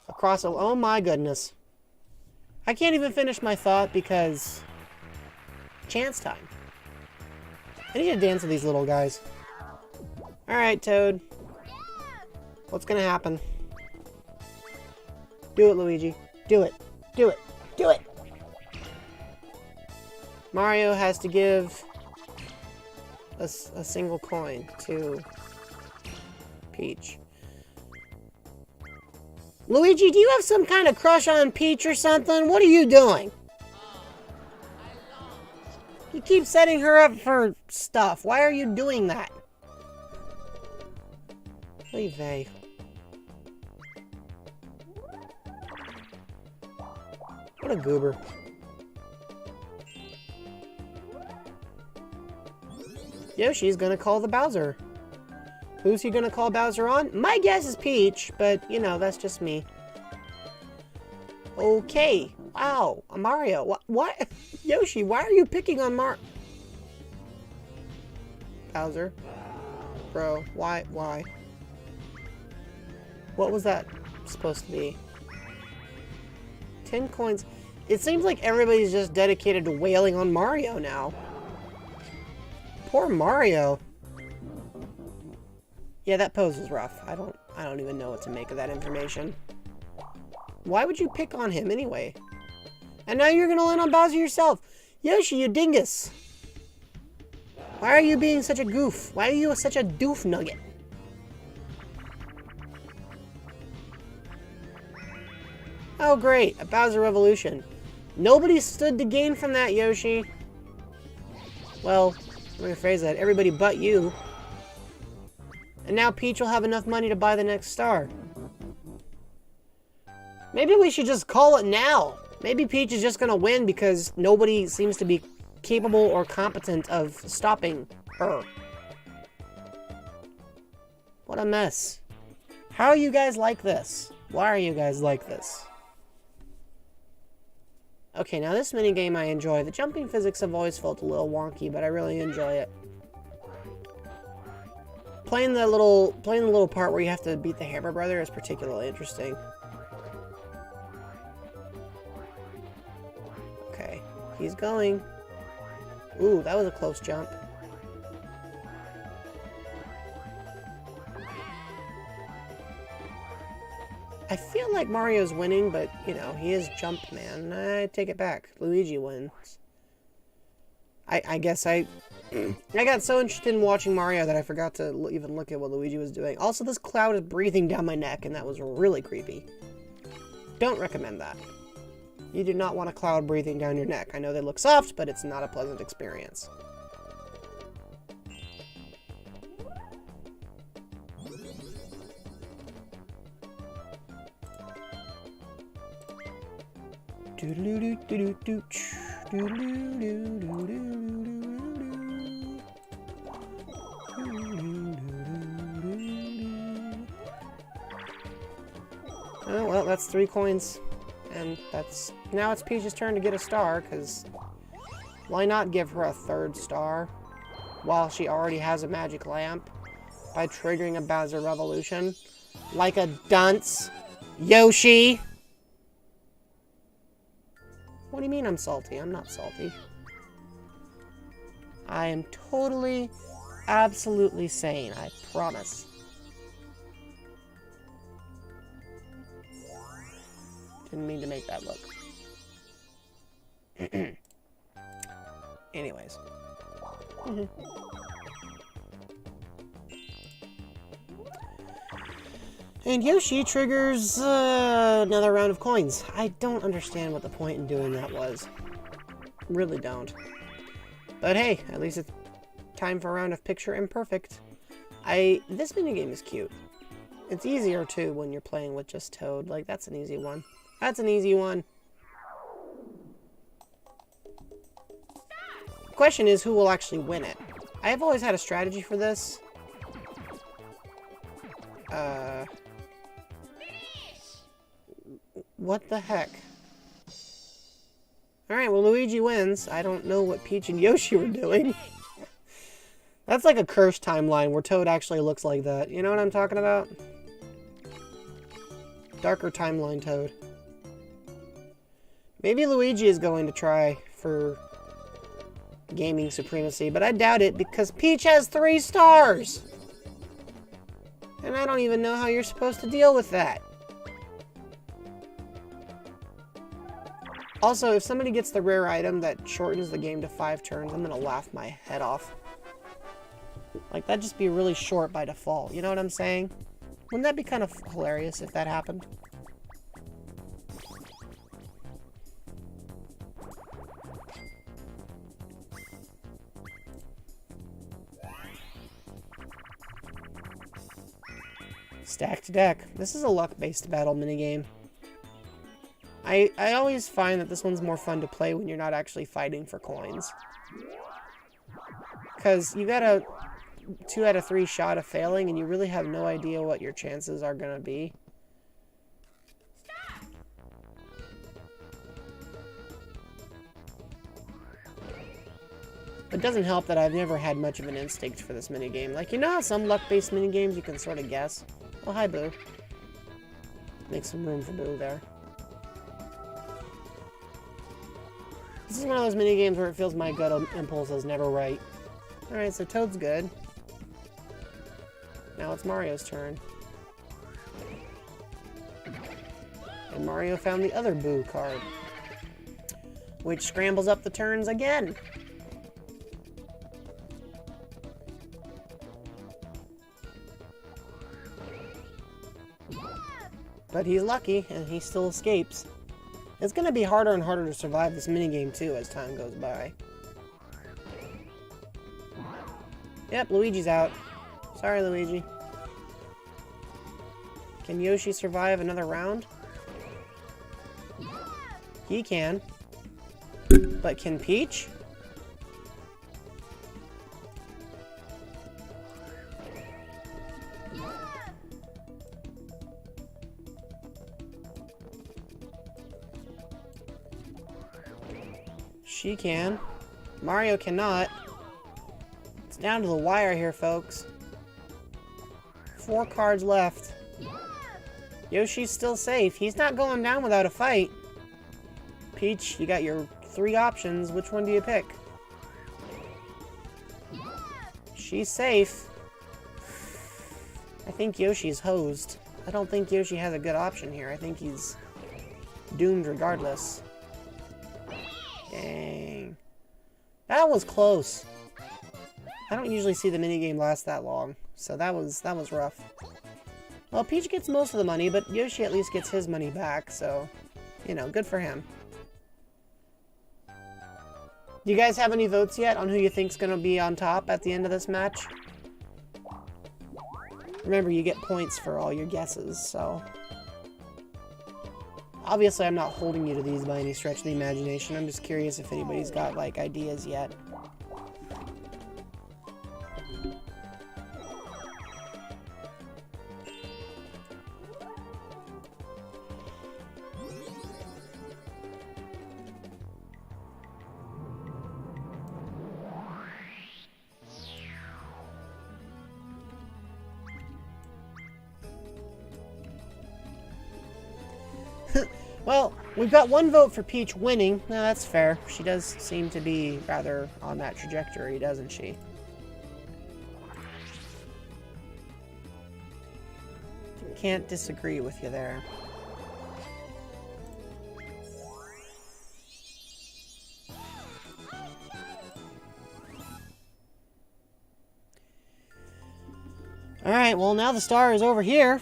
across a... Oh my goodness. I can't even finish my thought because... Chance time. I need to dance with these little guys. Alright, Toad. What's gonna happen? Do it, Luigi. Do it. Do it. Do it! Mario has to give a single coin to Peach. Luigi, do you have some kind of crush on Peach or something? What are you doing? You keep setting her up for stuff. Why are you doing that? Oy vey. What a goober. Yoshi's gonna call the Bowser. Who's he gonna call Bowser on? My guess is Peach, but, you know, that's just me. Okay. Wow. Mario. What? Yoshi, why are you picking on Bowser? Bro, why? What was that supposed to be? 10 coins. It seems like everybody's just dedicated to wailing on Mario now. Poor Mario. Yeah, that pose was rough. I don't even know what to make of that information. Why would you pick on him anyway? And now you're gonna land on Bowser yourself. Yoshi, you dingus. Why are you being such a goof? Why are you such a doof nugget? Oh great, a Bowser Revolution. Nobody stood to gain from that, Yoshi. Well, let me rephrase that. Everybody but you. And now Peach will have enough money to buy the next star. Maybe we should just call it now. Maybe Peach is just gonna win because nobody seems to be capable or competent of stopping her. What a mess. How are you guys like this? Why are you guys like this? Okay, now this minigame I enjoy. The jumping physics have always felt a little wonky, but I really enjoy it. Playing the little part where you have to beat the Hammer Brother is particularly interesting. Okay, he's going. Ooh, that was a close jump. I feel like Mario's winning, but, you know, he is Jump Man. I take it back. Luigi wins. I guess I got so interested in watching Mario that I forgot to even look at what Luigi was doing. Also, this cloud is breathing down my neck, and that was really creepy. Don't recommend that. You do not want a cloud breathing down your neck. I know they look soft, but it's not a pleasant experience. Oh, well, that's 3 coins. And now it's Peach's turn to get a star, because why not give her a 3rd star while she already has a magic lamp by triggering a Bowser Revolution? Like a dunce. Yoshi! What do you mean I'm salty? I'm not salty. I am totally, absolutely sane, I promise. Didn't mean to make that look. Anyways. And Yoshi triggers another round of coins. I don't understand what the point in doing that was. Really don't. But hey, at least it's time for a round of Picture Imperfect. This minigame is cute. It's easier too when you're playing with just Toad. Like, that's an easy one. That's an easy one. The question is who will actually win it. I have always had a strategy for this. What the heck? Alright, well, Luigi wins. I don't know what Peach and Yoshi were doing. That's like a cursed timeline where Toad actually looks like that. You know what I'm talking about? Darker timeline Toad. Maybe Luigi is going to try for gaming supremacy, but I doubt it because Peach has 3 stars! And I don't even know how you're supposed to deal with that. Also, if somebody gets the rare item that shortens the game to 5 turns, I'm gonna laugh my head off. Like, that'd just be really short by default, you know what I'm saying? Wouldn't that be kind of hilarious if that happened? Stacked deck. This is a luck-based battle minigame. I always find that this one's more fun to play when you're not actually fighting for coins. Because you got a 2 out of 3 shot of failing, and you really have no idea what your chances are going to be. It doesn't help that I've never had much of an instinct for this minigame. Like, you know how some luck-based minigames you can sort of guess? Oh, hi, Boo. Make some room for Boo there. This is one of those minigames where it feels my gut impulse is never right. Alright, so Toad's good. Now it's Mario's turn. And Mario found the other Boo card, which scrambles up the turns again. But he's lucky, and he still escapes. It's going to be harder and harder to survive this minigame, too, as time goes by. Yep, Luigi's out. Sorry, Luigi. Can Yoshi survive another round? He can. But can Peach? She can. Mario cannot. It's down to the wire here, folks. 4 cards left. Yoshi's still safe. He's not going down without a fight. Peach, you got your 3 options. Which one do you pick? She's safe. I think Yoshi's hosed. I don't think Yoshi has a good option here. I think he's doomed regardless. Dang. That was close. I don't usually see the minigame last that long, so that was rough. Well, Peach gets most of the money, but Yoshi at least gets his money back, so, you know, good for him. Do you guys have any votes yet on who you think's gonna be on top at the end of this match? Remember, you get points for all your guesses, so... Obviously, I'm not holding you to these by any stretch of the imagination. I'm just curious if anybody's got, like, ideas yet. Well, we've got 1 vote for Peach winning. No, that's fair. She does seem to be rather on that trajectory, doesn't she? Can't disagree with you there. Alright, well now the star is over here.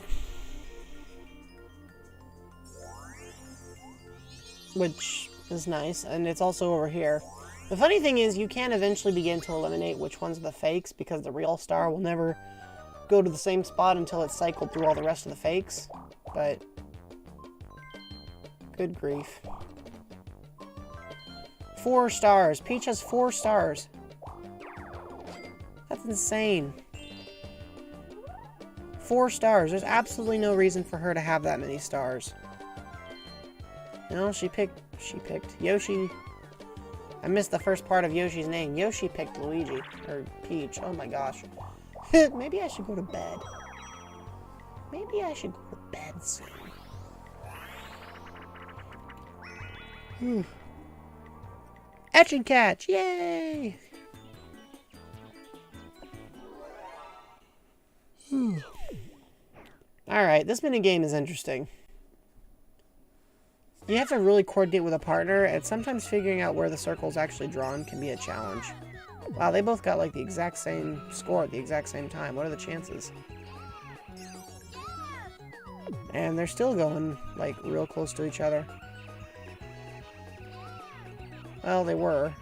Which is nice, and it's also over here. The funny thing is, you can eventually begin to eliminate which ones are the fakes, because the real star will never go to the same spot until it's cycled through all the rest of the fakes. But, good grief. 4 stars. Peach has 4 stars. That's insane. 4 stars. There's absolutely no reason for her to have that many stars. No, she picked Yoshi. I missed the first part of Yoshi's name. Yoshi picked Luigi, or Peach. Oh my gosh. Maybe I should go to bed. Maybe I should go to bed soon. Etch and catch! Yay! Alright, this minigame is interesting. You have to really coordinate with a partner, and sometimes figuring out where the circle's actually drawn can be a challenge. Wow, they both got like the exact same score at the exact same time. What are the chances? And they're still going like real close to each other. Well, they were.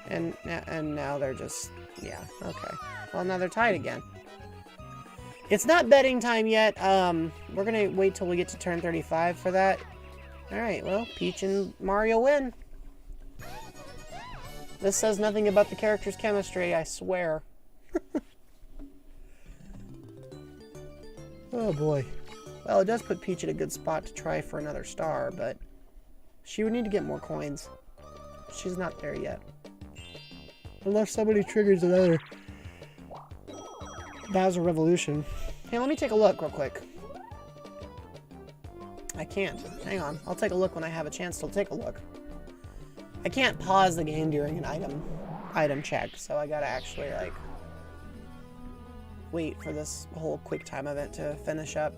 And now they're just, yeah, okay. Well, now they're tied again. It's not betting time yet. We're gonna wait till we get to turn 35 for that. Alright, well, Peach and Mario win. This says nothing about the character's chemistry, I swear. Oh boy. Well, it does put Peach in a good spot to try for another star, but she would need to get more coins. She's not there yet. Unless somebody triggers another Bowser Revolution. Hey, let me take a look real quick. I can't. Hang on. I'll take a look when I have a chance to take a look. I can't pause the game during an item check, so I gotta actually, like, wait for this whole quick time event to finish up.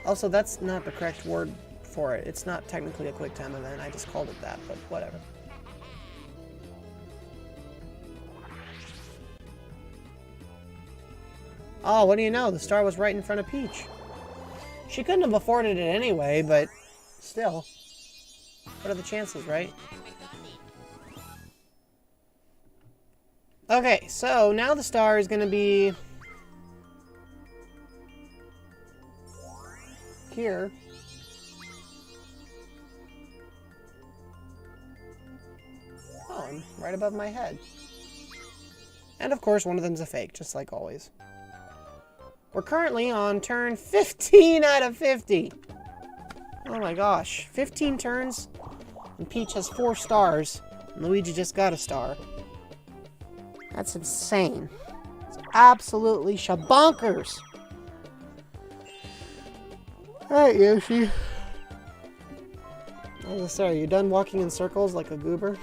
Also, that's not the correct word for it. It's not technically a quick time event. I just called it that, but whatever. Oh, what do you know? The star was right in front of Peach. She couldn't have afforded it anyway, but still. What are the chances, right? Okay, so now the star is going to be here. Oh, and right above my head. And of course, one of them's a fake, just like always. We're currently on turn 15 out of 50. Oh my gosh. 15 turns, and Peach has 4 stars, and Luigi just got a star. That's insane. It's absolutely shabonkers. Alright, Yoshi. Oh, sorry, you done walking in circles like a goober?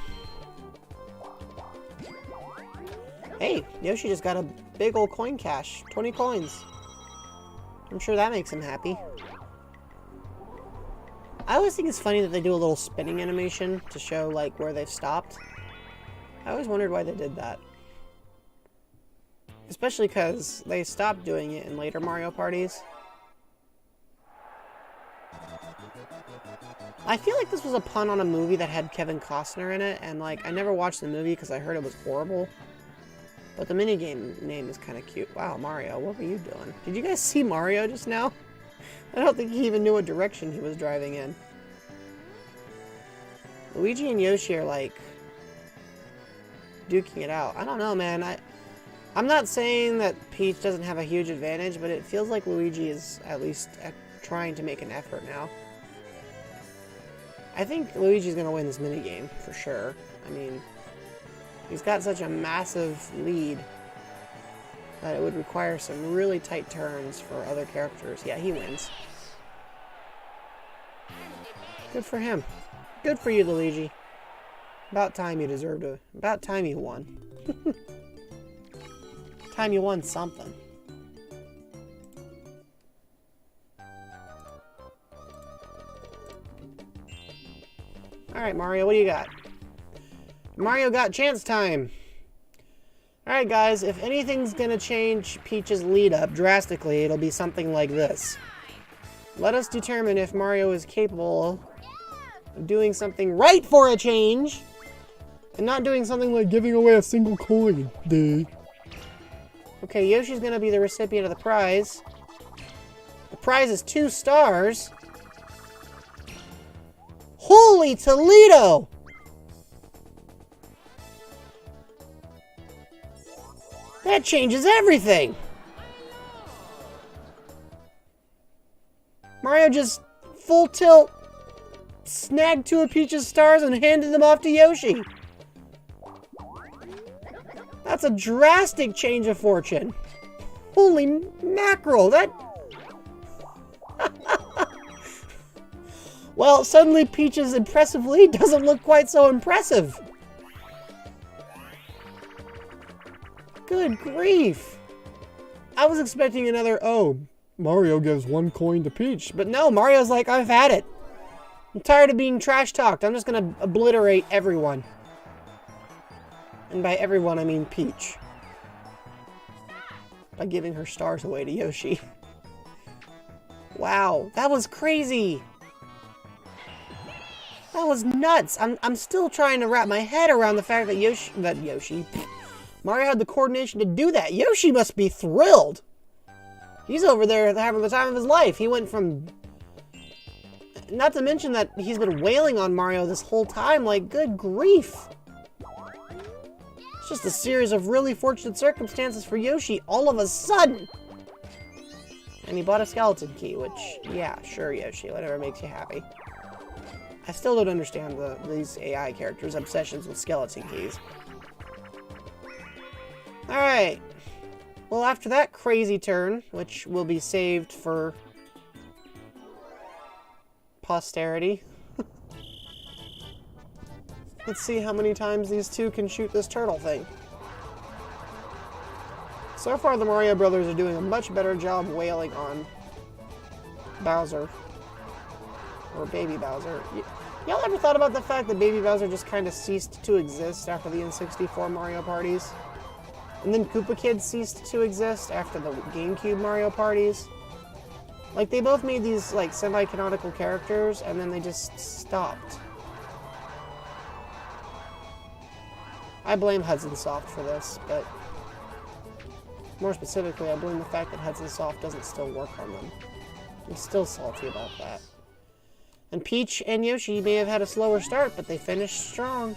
Hey, Yoshi just got a big old coin cache. 20 coins. I'm sure that makes him happy. I always think it's funny that they do a little spinning animation to show, like, where they've stopped. I always wondered why they did that. Especially because they stopped doing it in later Mario parties. I feel like this was a pun on a movie that had Kevin Costner in it, and, like, I never watched the movie because I heard it was horrible. But the minigame name is kind of cute. Wow, Mario, what were you doing? Did you guys see Mario just now? I don't think he even knew what direction he was driving in. Luigi and Yoshi are, like, duking it out. I don't know, man. I'm not saying that Peach doesn't have a huge advantage, but it feels like Luigi is at least trying to make an effort now. I think Luigi's going to win this minigame, for sure. I mean, he's got such a massive lead that it would require some really tight turns for other characters. Yeah, he wins. Good for him. Good for you, Luigi. About time you deserved to. About time you won. Time you won something. Alright, Mario, what do you got? Mario got chance time. Alright, guys, if anything's gonna change Peach's lead up drastically, it'll be something like this. Let us determine if Mario is capable of doing something right for a change, and not doing something like giving away a single coin. Duh. Okay, Yoshi's gonna be the recipient of the prize. The prize is 2 stars. Holy Toledo! That changes everything! Mario just full tilt snagged 2 of Peach's stars and handed them off to Yoshi. That's a drastic change of fortune. Holy mackerel, that... Well, suddenly Peach's impressive lead doesn't look quite so impressive. Good grief. I was expecting another, oh, Mario gives 1 coin to Peach. But no, Mario's like, I've had it. I'm tired of being trash-talked. I'm just going to obliterate everyone. And by everyone, I mean Peach. By giving her stars away to Yoshi. Wow, that was crazy. That was nuts. I'm still trying to wrap my head around the fact that Mario had the coordination to do that. Yoshi must be thrilled. He's over there having the time of his life. He went from... Not to mention that he's been wailing on Mario this whole time. Like, good grief. It's just a series of really fortunate circumstances for Yoshi all of a sudden. And he bought a skeleton key, which, yeah, sure, Yoshi, whatever makes you happy. I still don't understand these AI characters' obsessions with skeleton keys. Alright. Well, after that crazy turn, which will be saved for posterity. Let's see how many times these two can shoot this turtle thing. So far, the Mario Brothers are doing a much better job wailing on Bowser. Or Baby Bowser. Y'all ever thought about the fact that Baby Bowser just kind of ceased to exist after the N64 Mario parties? And then Koopa Kid ceased to exist after the GameCube Mario parties? Like, they both made these, like, semi-canonical characters, and then they just stopped. I blame Hudson Soft for this, but... more specifically, I blame the fact that Hudson Soft doesn't still work on them. I'm still salty about that. And Peach and Yoshi may have had a slower start, but they finished strong.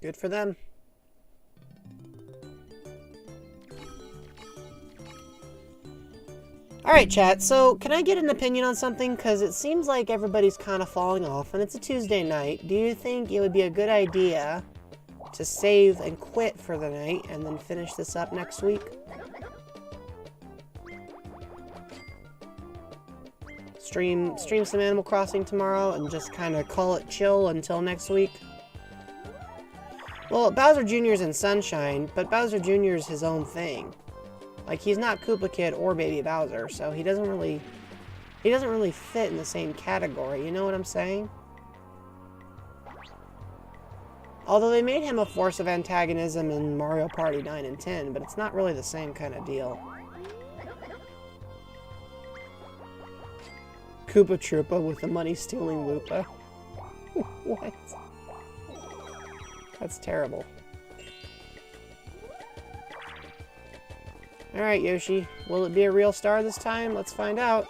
Good for them. Alright, chat, so can I get an opinion on something? Because it seems like everybody's kind of falling off, and it's a Tuesday night. Do you think it would be a good idea to save and quit for the night and then finish this up next week? Stream some Animal Crossing tomorrow and just kind of call it chill until next week? Well, Bowser Jr.'s in Sunshine, but Bowser Jr. is his own thing. Like, he's not Koopa Kid or Baby Bowser, so he doesn't really fit in the same category, you know what I'm saying? Although they made him a force of antagonism in Mario Party 9 and 10, but it's not really the same kind of deal. Koopa Troopa with the money-stealing Lupa. What? That's terrible. Alright, Yoshi. Will it be a real star this time? Let's find out.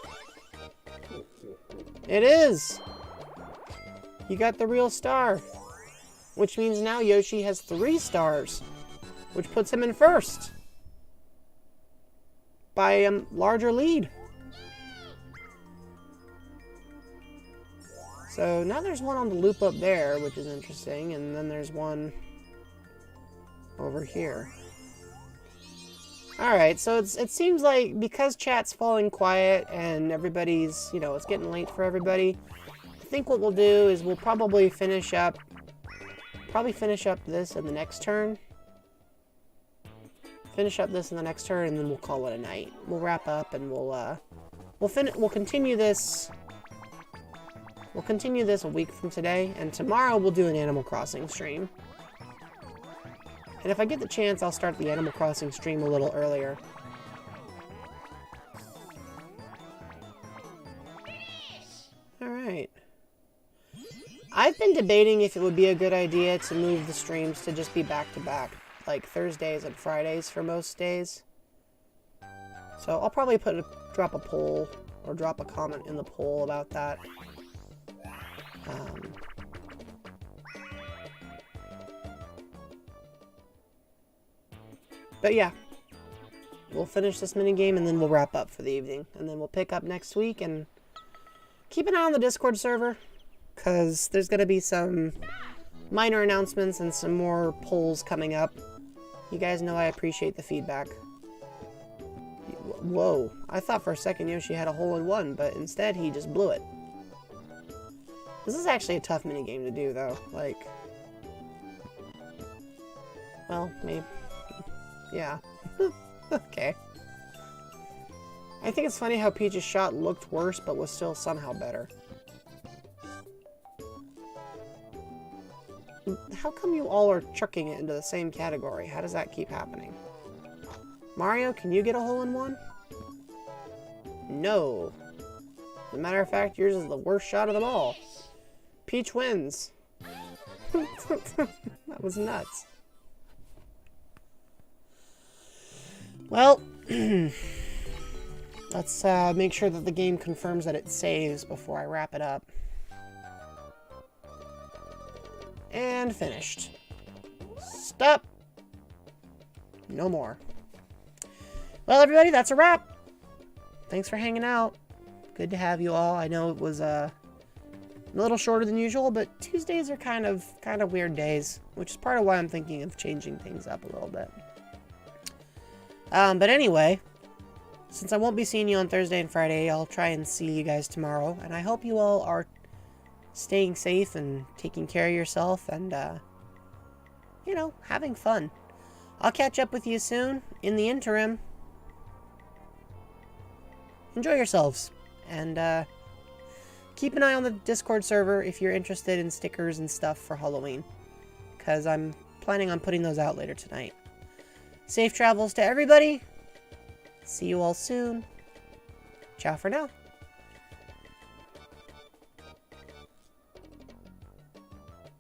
It is! You got the real star. Which means now Yoshi has 3 stars. Which puts him in first. By a larger lead. So now there's one on the loop up there, which is interesting. And then there's one over here. Alright, so it seems like because chat's falling quiet and everybody's, you know, it's getting late for everybody, I think what we'll do is we'll probably finish up this in the next turn. Finish up this in the next turn, and then we'll call it a night. We'll wrap up, and we'll continue this. We'll continue this a week from today, and tomorrow we'll do an Animal Crossing stream. And if I get the chance, I'll start the Animal Crossing stream a little earlier. Alright. I've been debating if it would be a good idea to move the streams to just be back-to-back. Like Thursdays and Fridays for most days. So I'll probably drop a poll, or drop a comment in the poll about that. But yeah, we'll finish this minigame and then we'll wrap up for the evening. And then we'll pick up next week and keep an eye on the Discord server, because there's going to be some minor announcements and some more polls coming up. You guys know I appreciate the feedback. Whoa, I thought for a second Yoshi had a hole-in-one, but instead he just blew it. This is actually a tough minigame to do, though. Like... Well, maybe... Yeah. Okay. I think it's funny how Peach's shot looked worse, but was still somehow better. How come you all are chucking it into the same category? How does that keep happening? Mario, can you get a hole-in-one? No. As a matter of fact, yours is the worst shot of them all. Peach wins. That was nuts. Well, let's make sure that the game confirms that it saves before I wrap it up. And finished. Stop. No more. Well, everybody, that's a wrap. Thanks for hanging out. Good to have you all. I know it was a little shorter than usual, but Tuesdays are kind of weird days, which is part of why I'm thinking of changing things up a little bit. But anyway, since I won't be seeing you on Thursday and Friday, I'll try and see you guys tomorrow, and I hope you all are staying safe and taking care of yourself and, you know, having fun. I'll catch up with you soon. In the interim, enjoy yourselves, and keep an eye on the Discord server if you're interested in stickers and stuff for Halloween, because I'm planning on putting those out later tonight. Safe travels to everybody. See you all soon. Ciao for now.